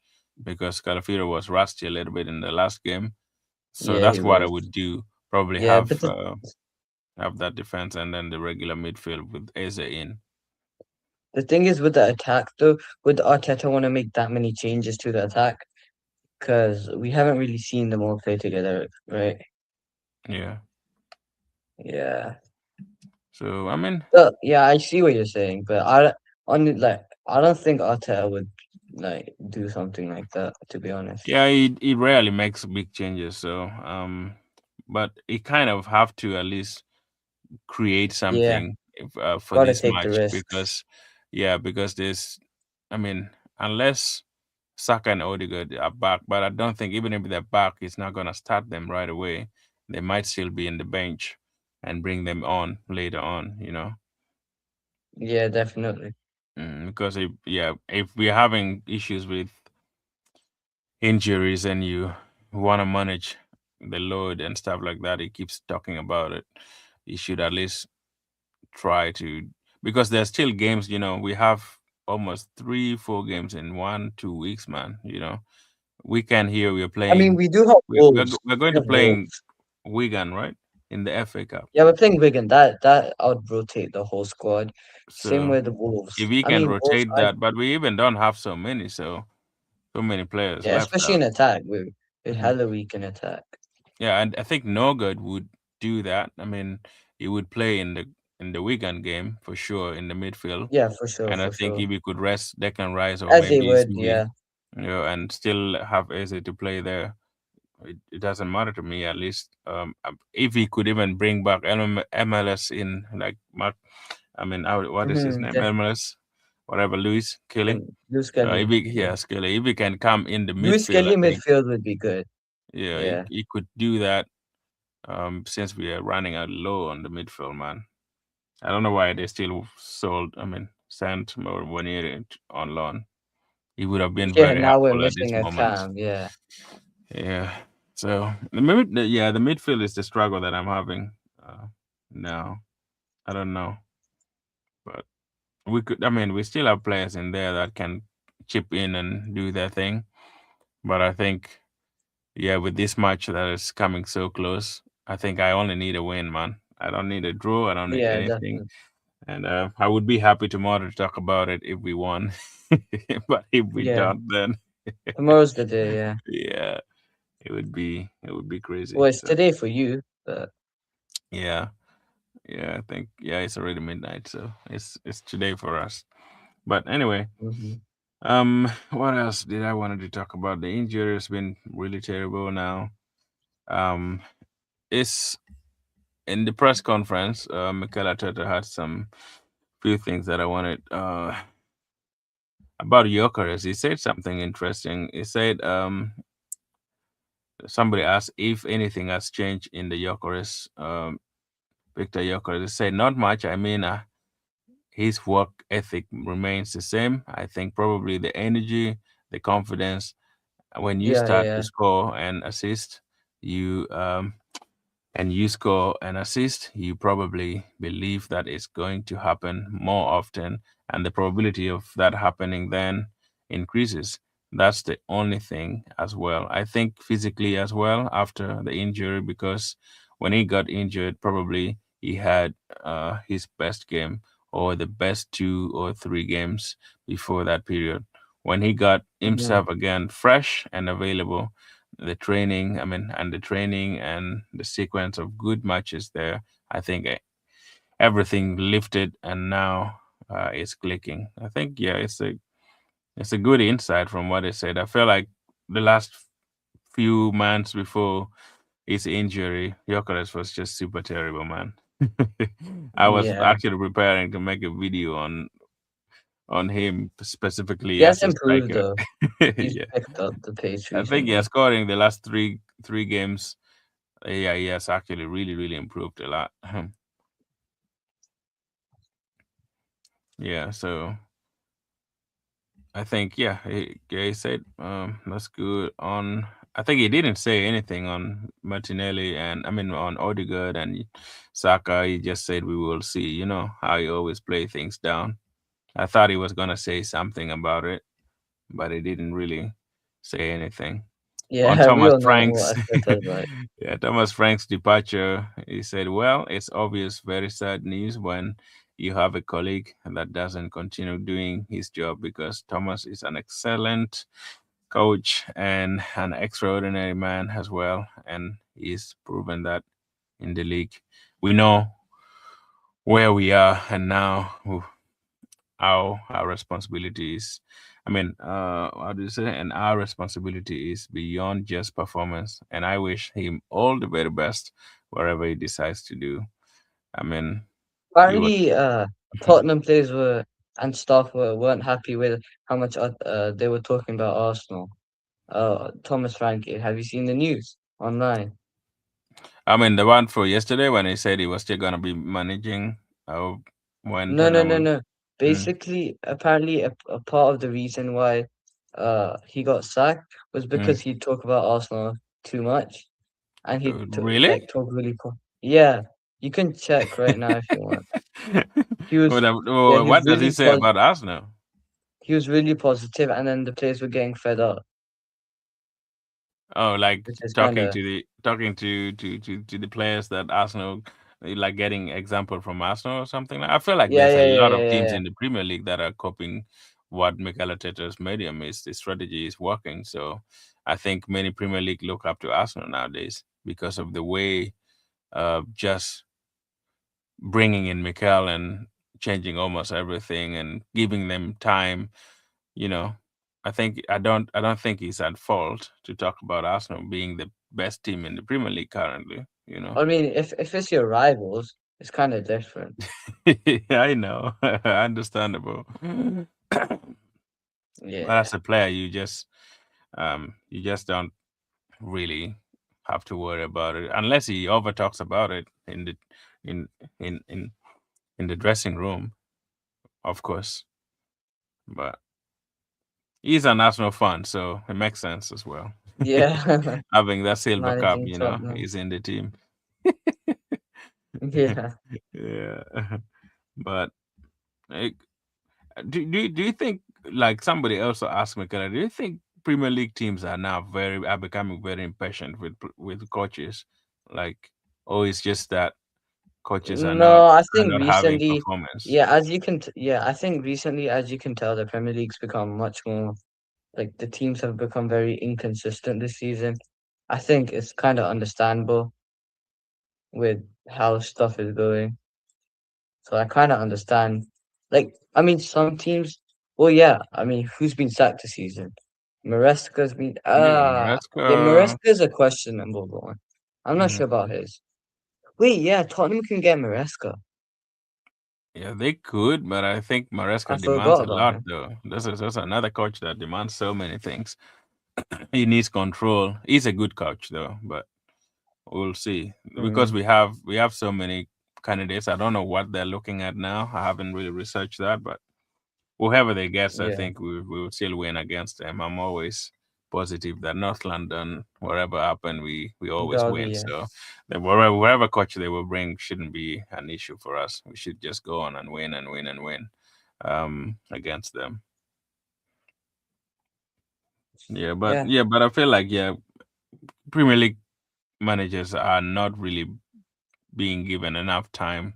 because Calafiori was rusty a little bit in the last game. So yeah, he that's what I was. would do. Probably Yeah, but have that defense and then the regular midfield with Eze in. the thing is with the attack though, would Arteta want to make that many changes to the attack? Because we haven't really seen them all play together, right? Yeah. Yeah. So I mean, But yeah, I see what you're saying, but I don't think Arteta would like do something like that, to be honest. yeah, he rarely makes big changes. So but he kind of have to at least create Yeah, something for gotta this take the match risks. because yeah, because there's, I mean, unless Saka and Odegaard are back, but I don't think even if they're back, he's not gonna start them right away. They might still be in the bench and bring them on later on. Yeah, definitely. Because if we're having issues with injuries and you want to manage the load and stuff like that, he keeps talking about it. You should at least try to, because there's still games. We have almost 3-4 games in 1-2 weeks, man. Weekend here we're I mean, playing. we do have Wolves. We're going We to have playing Wolves. Wigan, right, in the FA Cup. Yeah, we're playing Wigan. That I would rotate the whole squad. Same So with the if Wolves. we I can mean, Wolves. rotate that, but we even don't have so many players Yeah, left especially out. in attack. We're Mhm. hella weak in attack. Yeah, and I think Norgard would do that. I mean, he would play in the weekend game for sure in the midfield, Yeah, for sure, and I for think sure. if we could rest Declan Rice or As they maybe would, Subi, yeah. and still have Eze to play there, it doesn't matter to me at least. If he could even bring back MLS in like Mark, I mean, what is his Mm-hmm, name? MLS, whatever, Luis Kelly. definitely. Luis Kelly. Yeah. Kelly, if he can come in the Luis midfield, I Kelly think midfield would be good. yeah, he, Yeah. he could do that. Since we are running out low on the midfield, man. I don't know why they still sent Waniri on loan. He would have been Yeah, very now we're helpful at this missing a moment. cam. Yeah. Yeah. So the midfield is the struggle that I'm having now. I don't know, but we could. I mean, we still have players in there that can chip in and do their thing. But I think, yeah, with this match that is coming so close, I think I only need a win, man. I don't need a draw. I don't need Yeah, anything. definitely. And I would be happy tomorrow to talk about it if we won. But if we Yeah. don't, then. Tomorrow's the day, yeah. Yeah, it would be crazy. Well, it's So today for you, but yeah, yeah, I think yeah, it's already midnight, so it's today for us. But anyway, mhm. what else did I wanted to talk about? The injury has been really terrible now. Um, it's in the press conference. Mikel Arteta had some few things that I wanted about Jokeres. He said something interesting. He said somebody asked if anything has changed in the Jokeres. Victor Jokeres. He said not much. I mean, his work ethic remains the same. I think probably the energy, the confidence. When you Yeah, start to yeah, score and assist, you and you score an assist, you probably believe that it's going to happen more often, and the probability of that happening then increases. That's the only thing as well. I think physically as well after the injury, because when he got injured, probably he had his best game or the best 2 or 3 games before that period. When he got yeah, himself again fresh and available, the training, I mean, and the training and the sequence of good matches there, I think everything lifted and now it's clicking. I think yeah, it's a good insight from what he said. I feel like the last few months before his injury, Gyökeres was just super terrible, man. I was yeah. actually preparing to make a video on him He specifically has as a improved striker. though. He's Yeah, picked up the pace I think yeah, recently. scoring the last three games. Yeah, he has actually really improved a lot. Yeah, so I think yeah, he said that's good. On I think he didn't say anything on Martinelli and I mean on Odegaard and Saka. He just said we will see. You know how he always play things down. I thought he was gonna say something about it, but he didn't really say anything. On Yeah, we Thomas all know Frank's what Arteta's like. yeah, Thomas Frank's departure, he said, well, it's obvious, very sad news when you have a colleague that doesn't continue doing his job because Thomas is an excellent coach and an extraordinary man as well. And he's proven that in the league. We know where we are and now our responsibility is I mean how do you say and our responsibility is beyond just performance, and I wish him all the very best wherever he decides to do. I mean he was Apparently, Tottenham players were and staff weren't happy with how much they were talking about Arsenal. Thomas Frankie, have you seen the news online? I mean the one for yesterday when he said he was still gonna be managing uh, when No, no, Tottenham no, was no. mm, Basically, apparently, a part of the reason why he got sacked was mm. because he talked about Arsenal too much, and he Really? like talked really yeah. You can check right now if you want. He was yeah, What does he say about Arsenal? he was really positive, and then the players were getting fed up, Oh, like which is kind talking of to the talking to the players that Arsenal like getting example from Arsenal or something. I feel like yeah, there's a yeah, yeah, lot yeah, of yeah, teams yeah. in the Premier League that are copying what Mikel Arteta's medium is. The strategy is working, so I think many Premier League look up to Arsenal nowadays because of the way just bringing in Mikel and changing almost everything and giving them time. You know, I don't think he's at fault to talk about Arsenal being the best team in the Premier League currently. You know, I mean, if it's your rivals, it's kind of different. I know, understandable. But Yeah, as a player, you just don't really have to worry about it unless he over talks about it in the in in in in the dressing room, of course. But he's an Arsenal fan, so it makes sense as well. yeah. Having that silver cup, Managing Tottenham. he's in the team. Yeah. Yeah, but like, do you think like somebody also asked me, Kara, do you think Premier League teams are becoming very impatient with coaches, like, or it's just that coaches No, I are think not having recently, performance? yeah, as you can, yeah, I think recently, as you can tell, the Premier League's become much more, like the teams have become very inconsistent this season. I think it's kind of understandable with how stuff is going. So I kind of understand. Like, I mean, some teams. Well, yeah. I mean, who's been sacked this season? Maresca's been. Yeah, Yeah, Maresca. Maresca's a questionable one. I'm not Mm, sure about his. Wait, yeah, Tottenham can get Maresca. yeah, they could, but I think I Maresca demands forgot a about lot, him. though. This is another coach that demands so many things. He needs control. He's a good coach, though, but we'll see because Mm, we have so many candidates. I don't know what they're looking at now. I haven't really researched that, but whoever they get, I yeah, think we will still win against them. I'm always positive that North London, wherever happen, we always Derby, win. yeah, So the wherever coach they will bring shouldn't be an issue for us. We should just go on and win and win and win against them. yeah, But I feel like Premier League managers are not really being given enough time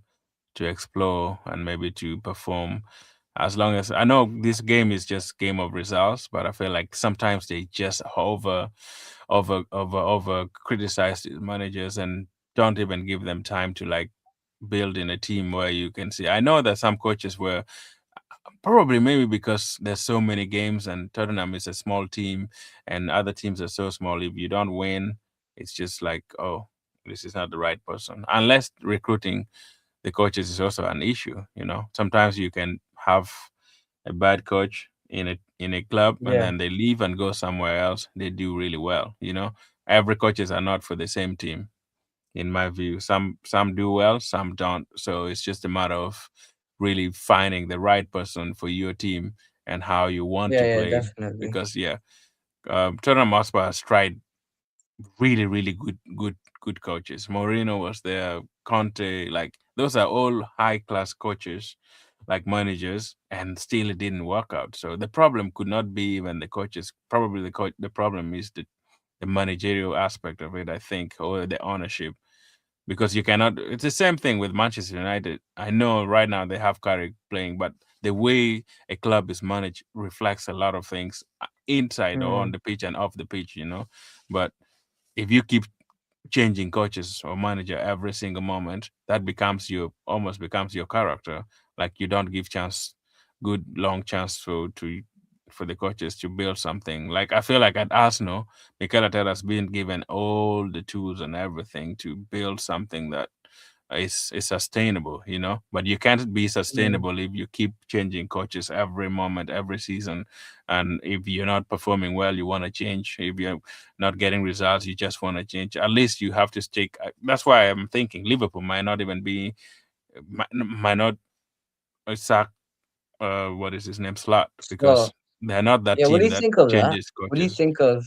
to explore and maybe to perform. As long as I know this game is just game of results, but I feel like sometimes they just over criticize the managers and don't even give them time to like build in a team where you can see. I know that some coaches were probably maybe because there's so many games and Tottenham is a small team and other teams are so small. If you don't win, it's just like, oh, this is not the right person. Unless recruiting the coaches is also an issue. Sometimes you can have a bad coach in a club and yeah, then they leave and go somewhere else. They do really well. Every coaches are not for the same team. In my view, some do well, some don't. So it's just a matter of really finding the right person for your team and how you want yeah, to yeah, play. definitely. Because Tottenham Hotspur has tried really, really good coaches. Mourinho was there, Conte, like those are all high class coaches, like managers, and still it didn't work out. So the problem could not be even the coaches. Probably the problem is the managerial aspect of it, I think, or the ownership. Because you cannot. It's the same thing with Manchester United. I know right now they have Carrick playing, but the way a club is managed reflects a lot of things inside or on Mm, the pitch and off the pitch. But if you keep changing coaches or manager every single moment, that becomes your almost becomes your character. Like you don't give chance, good long chance for the coaches to build something. Like I feel like at Arsenal, Mikel Arteta has been given all the tools and everything to build something that is sustainable, But you can't be mm, sustainable if you keep changing coaches every moment, every season. And if you're not performing well, you want to change. If you're not getting results, you just want to change. At least you have to stick. That's why I'm thinking Liverpool might not even be, might not sack, what is his name, Slot, so, because they're not that yeah, what do team you that think of that? changes What do you coaches. think of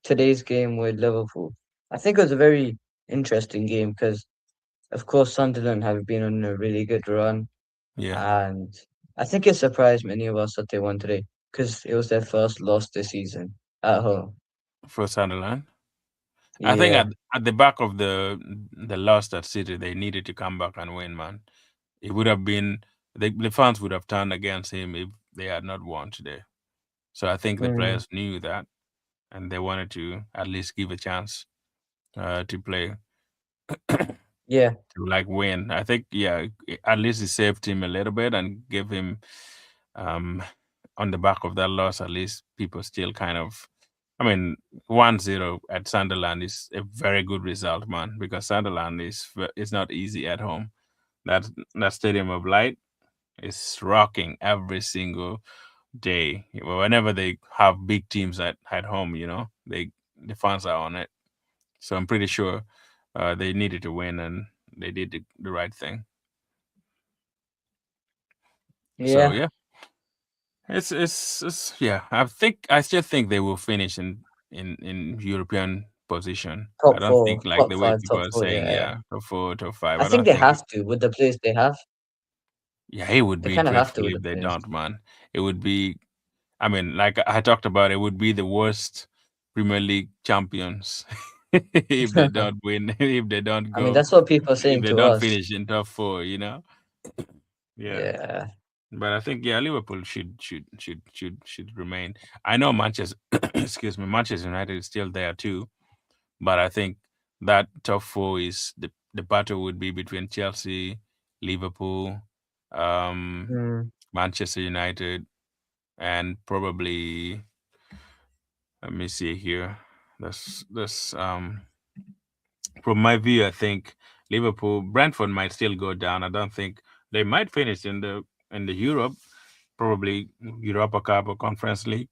today's game with Liverpool? I think it was a very interesting game because, of course, Sunderland have been on a really good run, Yeah, and I think it surprised many of us that they won today because it was their first loss this season at home. for Sunderland. I think at Yeah. at the back of the loss at City, they needed to come back and win, man. It would have been the fans would have turned against him if they had not won today. So I think the Mm, players knew that, and they wanted to at least give a chance to play yeah. to like win. I think at least it saved him a little bit and gave him um on the back of that loss. At least people still kind of. I mean, 1-0 at Sunderland is a very good result, man, because Sunderland is not easy at home. That Stadium of Light is rocking every single day. Whenever they have big teams at home, the fans are on it. So I'm pretty sure they needed to win and they did the right thing. So Yeah. yeah, it's yeah. I still think they will finish in European position. I Top don't four, think like top the way five, people top are four. saying, Yeah, yeah. top four, top five. I I think don't they think. have to with the players they have. Yeah, it would They be kind of have to dreadful with if the they players. don't, man. It would be. I mean, like I talked about, it would be the worst Premier League champions if they don't win, if they don't I mean, go, that's what people are if saying they to don't us. finish in top four. Yeah. Yeah. But I think yeah, Liverpool should remain. I know Manchester, excuse me, Manchester United is still there too. But I think that top four is the battle would be between Chelsea, Liverpool, um, Mm, Manchester United, and probably let me see here. That's from my view, I think Liverpool, Brentford might still go down. I don't think they might finish in the Europe, probably Europa Cup or Conference League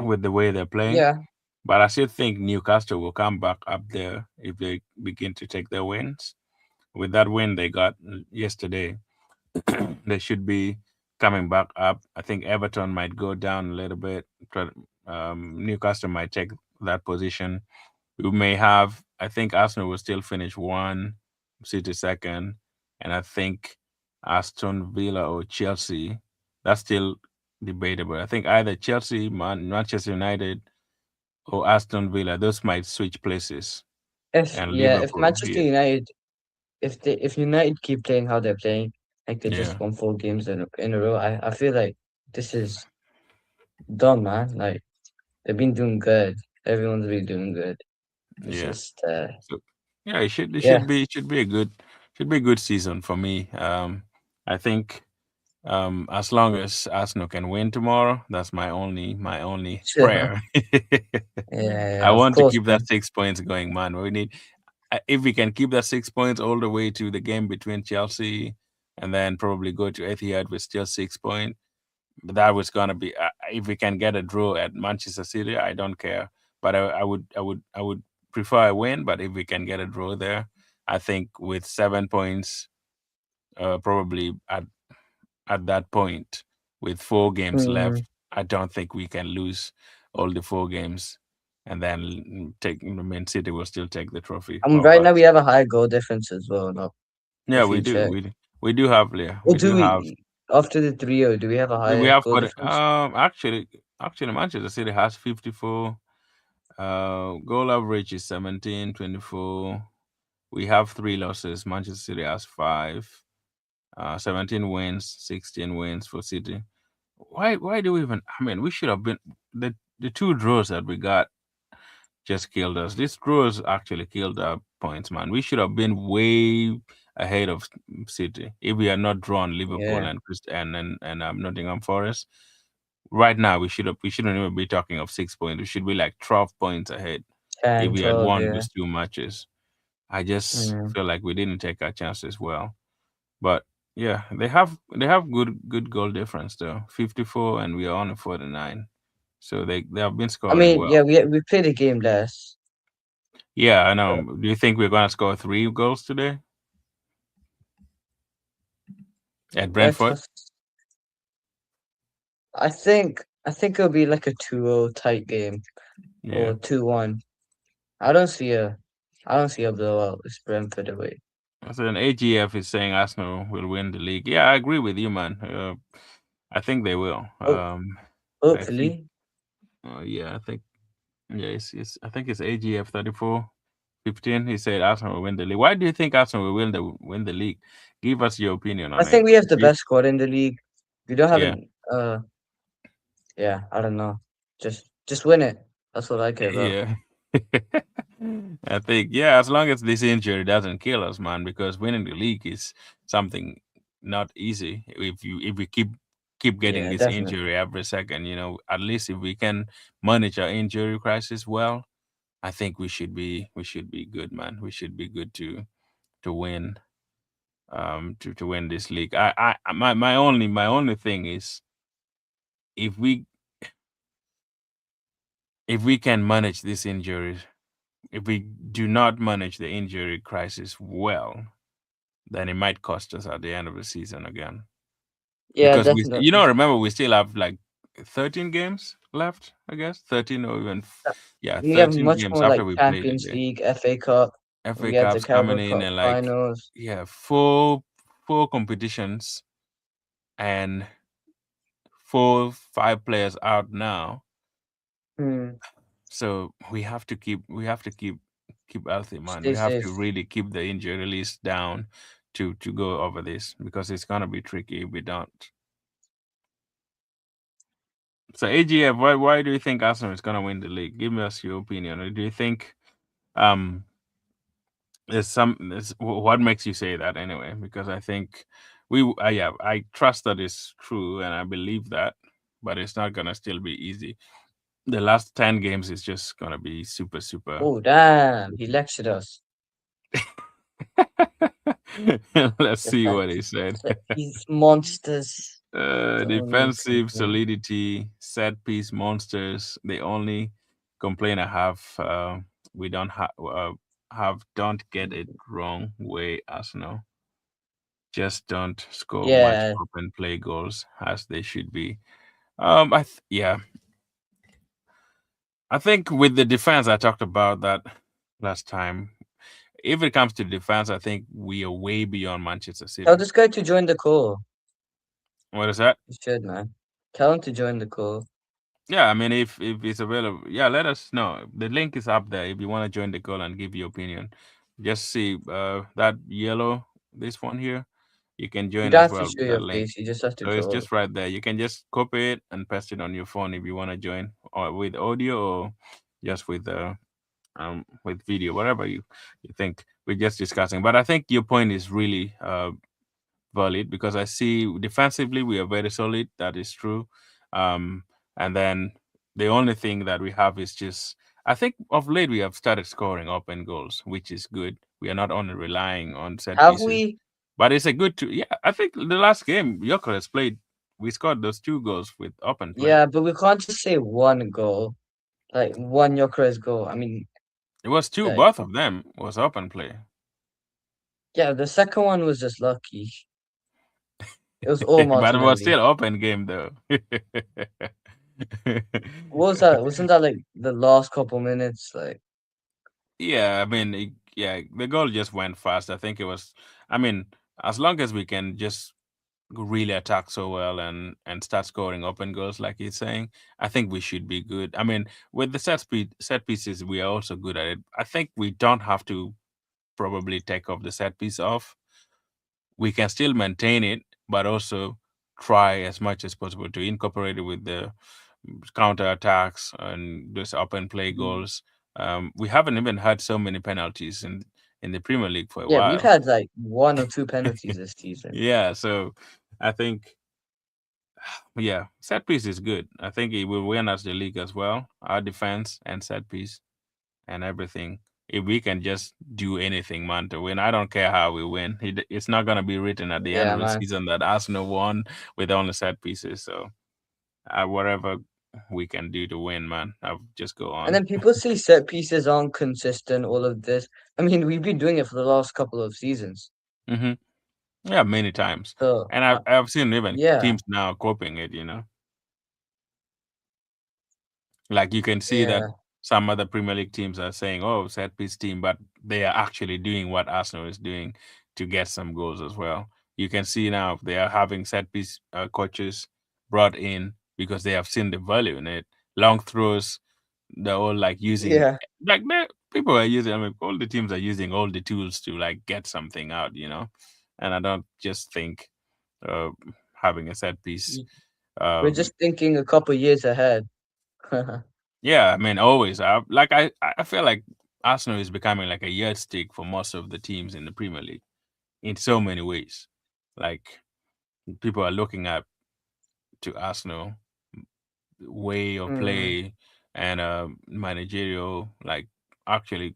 with the way they're playing. yeah. But I still think Newcastle will come back up there if they begin to take their wins. With that win they got yesterday, they should be coming back up. I think Everton might go down a little bit. Newcastle might take that position. We may have. I think Arsenal will still finish one, City second, and I think Aston Villa or Chelsea. That's still debatable. I think either Chelsea, Manchester United, or Aston Villa. Those might switch places, and If Liverpool. Manchester Yeah, United, if United keep playing how they're playing, like they just yeah, won 4 games in a row, I feel like this is done, man. Like they've been doing good. Everyone's been doing good. It's yeah. just So yeah, yeah. it should be a good season for me. I think as long as Arsenal can win tomorrow, that's my only prayer. I Yeah, of want to course, keep man. that 6 points going, man. We need if we can keep that 6 points all the way to the game between Chelsea, and then probably go to Etihad with still 6 points. But that was gonna be if we can get a draw at Manchester City, I don't care. But I would prefer a win. But if we can get a draw there, I think with 7 points, probably at that point with 4 games left, Mm. I don't think we can lose all the 4 games, and then take Man City will still take the trophy off Right now we us. have a high goal difference as well. No, Yeah, if we you do. check. We do have yeah, Or we do do have we after the 3-0, do we have a we higher have goal for the difference? actually Manchester City has 54. Goal average is 17-24. We have 3 losses. Manchester City has five. 17 wins, 16 wins for City. Why do we even? I mean, we should have been the two draws that we got just killed us. These draws actually killed our points, man. We should have been way ahead of City if we had not drawn Liverpool Yeah, and Nottingham Forest. Right now, we shouldn't even be talking of 6 points. We should be like 12 points ahead if 10, we had 12. won Yeah. those 2 matches. I just Mm. feel like we didn't take our chances well. But yeah, they have good goal difference though. 54 and we are on a 49. So they have been I scoring mean, well. yeah, we played a game less. Yeah, I But know. Do you think we're gonna score 3 goals today at let Brentford? us. I think it'll be like a 2-0 tight game Yeah. or 2-1. I don't see a I don't see a blowout. It's Brentford away. So an AGF is saying Arsenal will win the league. Yeah, I agree with you, man. I think they will. Oh, I think. hopefully. Yeah, I think. Yeah, it's. I think it's AGF 34-15. He said Arsenal will win the league. Why do you think Arsenal will win the league? Give us your opinion I on it. think we have the best squad in the league. We don't have Yeah. an yeah, I don't know. Just win it. That's what I care about. Yeah. I think yeah, as long as this injury doesn't kill us, man, because winning the league is something not easy. If we keep getting Yeah, this definitely. injury every second, at least if we can manage our injury crisis well, I think we should be good, man. We should be good to win to win this league. My only thing is if we if we can manage this injury, if we do not manage the injury crisis well, then it might cost us at the end of the season again. Yeah, Because definitely. remember, we still have like 13 games left, I guess, 13 or even, yeah, We have 13 much games more after like we play the Champions game. League, FA Cup. FA We have the Cups coming Carabao in Cup and like, finals. yeah, four competitions and 5 players out now. Hmm. So we have to keep healthy, man. Stay We have to safe. really keep the injury list down to go over this because it's gonna be tricky if we don't. So AGF, why do you think Arsenal is gonna win the league? Give us your opinion. Or do you think um what makes you say that anyway? Because I think yeah, I trust that is true and I believe that, but it's not gonna still be easy. The last 10 games is just gonna be super super. Oh damn, he lectured us. Let's see what he Defense. said. These monsters. Don't even Defensive complain. solidity, set piece monsters. The only complaint I have, we don't have don't get it wrong way Arsenal just don't score much Yeah, open play goals as they should be. Yeah, I think with the defense I talked about that last time. If it comes to defense, I think we are way beyond Manchester tell City. this guy to join the call. What is that? You should, man. Tell him to join the call. Yeah, I mean, if it's available, yeah, let us know. The link is up there if you want to join the call and give your opinion. Just see that yellow, this one here. You can You join don't as have to well show with that your link. face. You just have to So it's draw. just right there. You can just copy it and paste it on your phone if you want to join, or with audio, or just with video, whatever you think. We're just discussing. But I think your point is really valid because I see defensively we are very solid. That is true. Um, and then the only thing that we have is just I think of late we have started scoring open goals, which is good. We are not only relying on set Have pieces, we? but it's a good to yeah. I think the last game Jokeres played, we scored those 2 goals with open play. Yeah, but we can't just say one goal. Like one Jokeres goal. I mean, It was two, like, both of them was open play. yeah, the second one was just lucky. It was all But it was Martinelli. still open game though. What was that? Wasn't that like the last couple minutes? Like, Yeah, I mean, yeah, the goal just went fast. I think it was. I mean, as long as we can just really attack so well and start scoring open goals, like he's saying, I think we should be good. I mean, with the set pieces, we are also good at it. I think we don't have to probably take off the set piece off. We can still maintain it, but also try as much as possible to incorporate it with the counter attacks and those open play mm, goals. We haven't even had so many penalties in the Premier League for a yeah, we've while. had like one or two penalties this season. Yeah, so I think yeah, set piece is good. I think it will win us the league as well. Our defense and set piece and everything. If we can just do anything, man, to win, I don't care how we win. It's not gonna be written at the end Yeah, of the man. season that Arsenal won with only set pieces. So whatever we can do to win, man, I'll just go And on. then people say set pieces aren't consistent, all of this. I mean, we've been doing it for the last couple of seasons. Hmm. Yeah, many times, So, and I've seen even yeah, teams now copying it. Like you can see that yeah, some other Premier League teams are saying, "Oh, set piece team," but they are actually doing what Arsenal is doing to get some goals as well. You can see now they are having set piece coaches brought in because they have seen the value in it. Long throws, they're all like using yeah. like people are using. I mean, all the teams are using all the tools to like get something out. And I don't just think uh, having a set piece. y- We're Um, just thinking a couple years ahead. Yeah, I mean, always. I feel like Arsenal is becoming like a yardstick for most of the teams in the Premier League in so many ways. Like people are looking at to Arsenal way of Mm, play and managerial. Like actually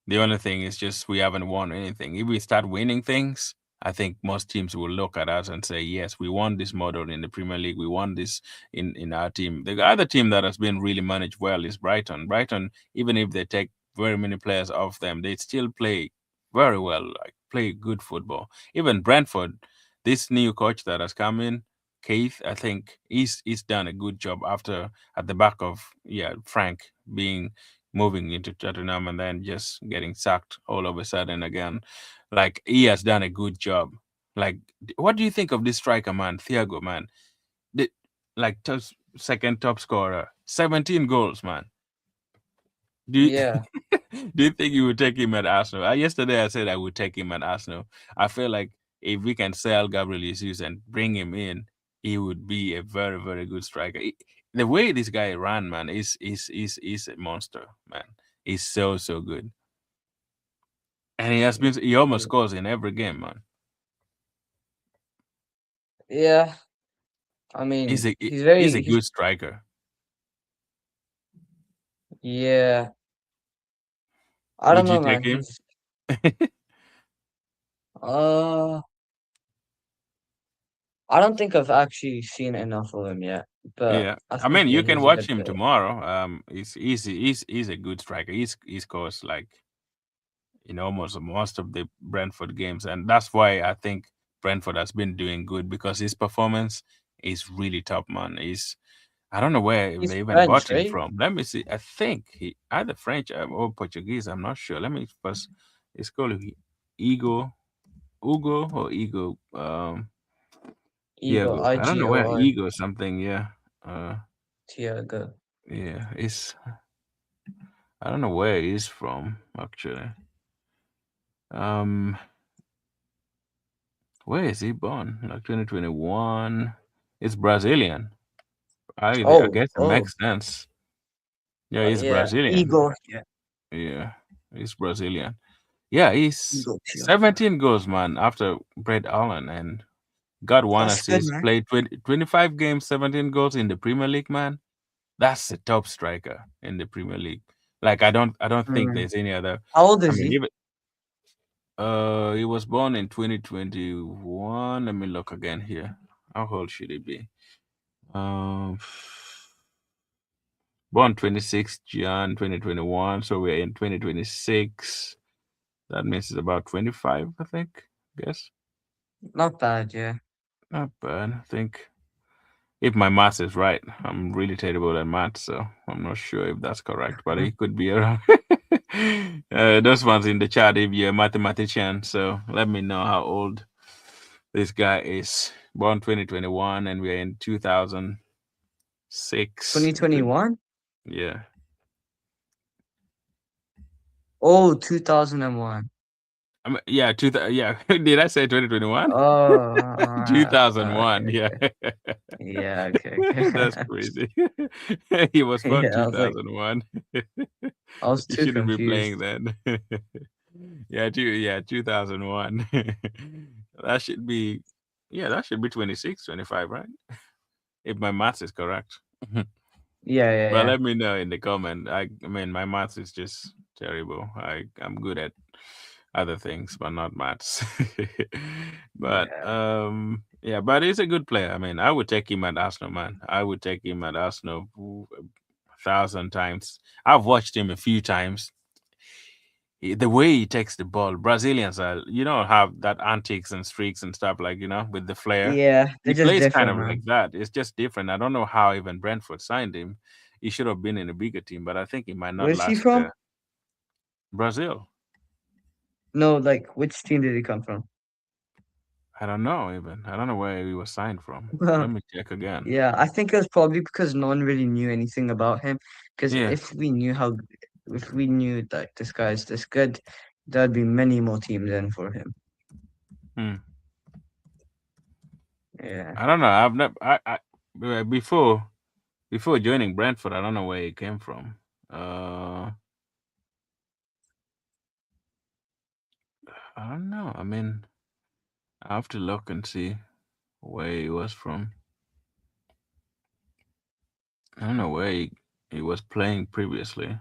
the only thing is just we haven't won anything. If we start winning things, I think most teams will look at us and say, yes, we won this model in the Premier League. We won this in our team. The other team that has been really managed well is Brighton. Brighton, even if they take very many players off them, they still play very well, like play good football. Even Brentford, this new coach that has come in, Keith, I think he's done a good job after at the back of Frank being moving into Tottenham and then just getting sacked all of a sudden again. Like he has done a good job. Like, what do you think of this striker, man, Thiago, man? The, like second top scorer, 17 goals, man. Do you, yeah. do you think you would take him at Arsenal? Yesterday I said I would take him at Arsenal. I feel like if we can sell Gabriel Jesus and bring him in, he would be a very, very good striker. The way this guy ran, man, is a monster, man. He's so so good, and he almost scores in every game, man. Yeah, I He's mean, a he's he's very a he's good striker. yeah. I don't Would you know, take man. him? Uh, I don't think I've actually seen enough of him yet, but Yeah, I I think mean, you can he's a watch good him player. tomorrow. He's a good striker. He scores like in almost most of the Brentford games, and that's why I think Brentford has been doing good because his performance is really top, man. He's I don't know where He's they even French, bought him right? from. Let me see. I think he either French or Portuguese. I'm not sure. Let me first. It's called Ego, Ugo or Ego. Ego, Diego. I don't know where IGOR, Ego something. Yeah. Uh, Tiago. yeah. It's I don't know where he's from actually. Um, where is he born? Like 2021. It's Brazilian. I Oh, guess it oh, makes sense. Yeah, he's yeah, Brazilian. Ego, yeah, Yeah, he's Brazilian. Yeah, he's Ego, Tiago. 17 goals, man, after Brett Allen and got one That's good, assist, man. played 25 games, 17 goals in the Premier League, man. That's a top striker in the Premier League. Like I don't think Mm. there's any other. How old I is mean, he? even he was born in 2021. Let me look again here. How old should he be? Um, born 26 Jan 2021, so we're in 2026. That means it's about 25, I think. Guess. Not bad, yeah. Not bad. I think if my math is right, I'm really terrible at math, so I'm not sure if that's correct, but it could be around. Those ones in the chat if you're a mathematician, so let me know how old this guy is. Born 2021, and we're in 2006. 2021? Yeah. Oh, 2001. Yeah, yeah. Did I say 2021? Oh, 2001. okay, Yeah. okay. Yeah, okay, okay. That's crazy. He was born Yeah, I was like, 2001. I was He too shouldn't be playing confused. then. Yeah, 2001. That should be, yeah, that should be 26, 25, right? If my math is correct. Yeah, yeah, But yeah, let me know in the comment. I mean, my maths is just terrible. I'm good at other things, but not maths. But yeah, yeah, but he's a good player. I mean, I would take him at Arsenal, man. I would take him at Arsenal 1,000 times. I've watched him a few times. The way he takes the ball, Brazilians are, have that antics and streaks and stuff like, with the flair. yeah. They're He just plays kind different, of like man. that. It's just different. I don't know how even Brentford signed him. He should have been in a bigger team, but I think he might not Where's he last from? there. Brazil. No, like, which team did he come from? I don't know even. I don't know where he was signed from. Let me check again. Yeah, I think it was probably because no one really knew anything about him. Because Yeah. if we knew that this guy's this good, there'd be many more teams in for him. Hmm. Yeah, I don't know. I've never. Before joining Brentford, I don't know where he came from. Uh, I don't know. I mean, I have to look and see where he was from. I don't know where he was playing previously,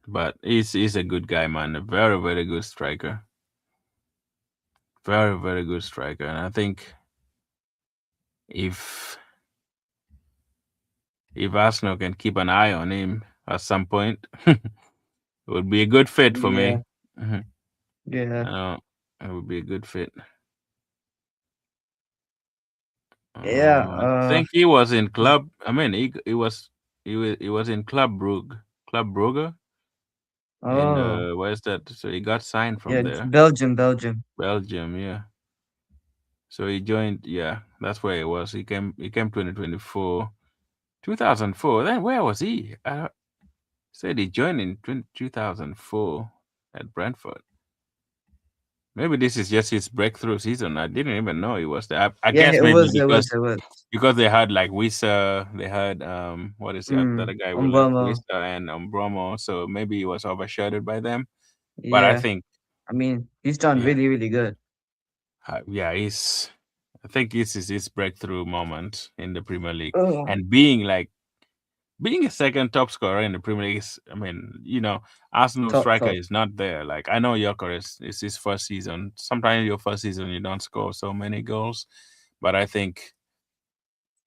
but he's a good guy, man. A very very good striker. Very very good striker, and I think if if Arsenal can keep an eye on him at some point, it would be a good fit for yeah, me. Mhm. yeah, Uh, it would be a good fit. yeah. I think he was in club. I mean, he was in Club Brugge in Oh, where's that? So he got signed yeah. from It's there, Belgium, Belgium. Belgium. Yeah. So he joined. Yeah, that's where he was. He came 2024, 2004. Then where was he? Said he joined in 2004 at Brentford. Maybe this is just his breakthrough season. I didn't even know he was there. I Yeah, guess it maybe was, it was, it was. because they had like Wisa, they had what is the other guy who left, Umbrella. Wisa and Bromo, so maybe he was overshadowed by them. But I Yeah, think, I mean, he's done yeah, really, really good. yeah, he's. I think this is his breakthrough moment in the Premier League, Oh, and being a second top scorer in the Premier League is, I mean, Arsenal top, striker top. is not there. Like I know Gyökeres is his first season. Sometimes your first season you don't score so many goals, but I think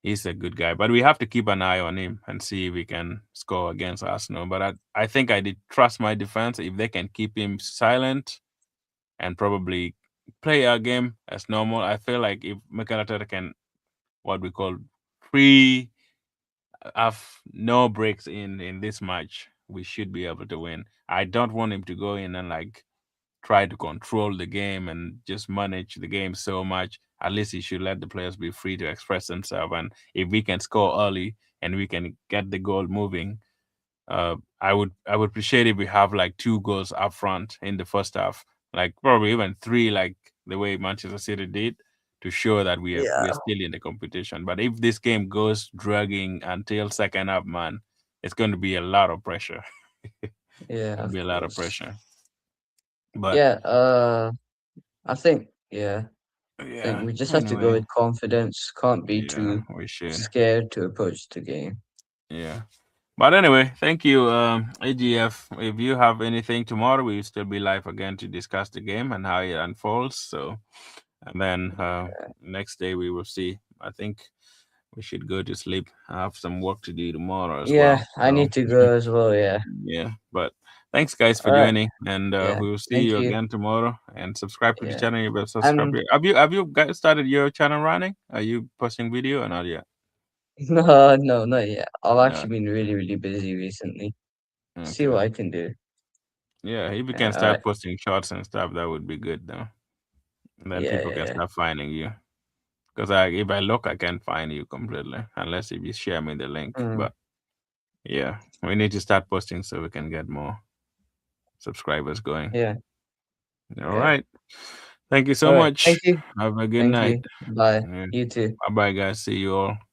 he's a good guy. But we have to keep an eye on him and see if we can score against Arsenal. But I think I did trust my defense. If they can keep him silent and probably play our game as normal, I feel like if Mikel Arteta can what we call free have no breaks in this match, we should be able to win. I don't want him to go in and like try to control the game and just manage the game so much. At least he should let the players be free to express themselves. And if we can score early and we can get the goal moving, I would appreciate if we have like two goals up front in the first half, like probably even three, like the way Manchester City did, to show that we are Yeah, still in the competition. But if this game goes dragging until second half, man, it's going to be a lot of pressure. yeah, It'll of be a lot of course. pressure. But Yeah, I think, yeah, I think yeah, we just have to go anyway, with confidence. Can't be yeah, too we should. scared to approach the game. Yeah. But anyway, thank you, AGF. If you have anything tomorrow, we will still be live again to discuss the game and how it unfolds. So, and then next day we will see. I think we should go to sleep. I have some work to do tomorrow as Yeah, well. I So, need to go as well. Yeah. yeah. But thanks, guys, for All right. joining, and Yeah. we will see Thank you you. again tomorrow. And subscribe to the Yeah. channel. You better subscribe. And Have you guys started your channel running? Are you posting video or not yet? no, no, not yet. I've No. actually been really, really busy recently. See what Okay. I can do. Yeah, if you Yeah. can All right. start posting shots and stuff, that would be good though. And then Yeah. people can Yeah. start finding you. Because if I look, I can't find you completely unless if you share me the link. Yeah. But yeah, we need to start posting so we can get more subscribers going. Yeah. All Yeah. right. Thank you so All right. much. Thank you. Have a good Thank night. you. Bye. Yeah. You too. Bye bye, guys. See you all.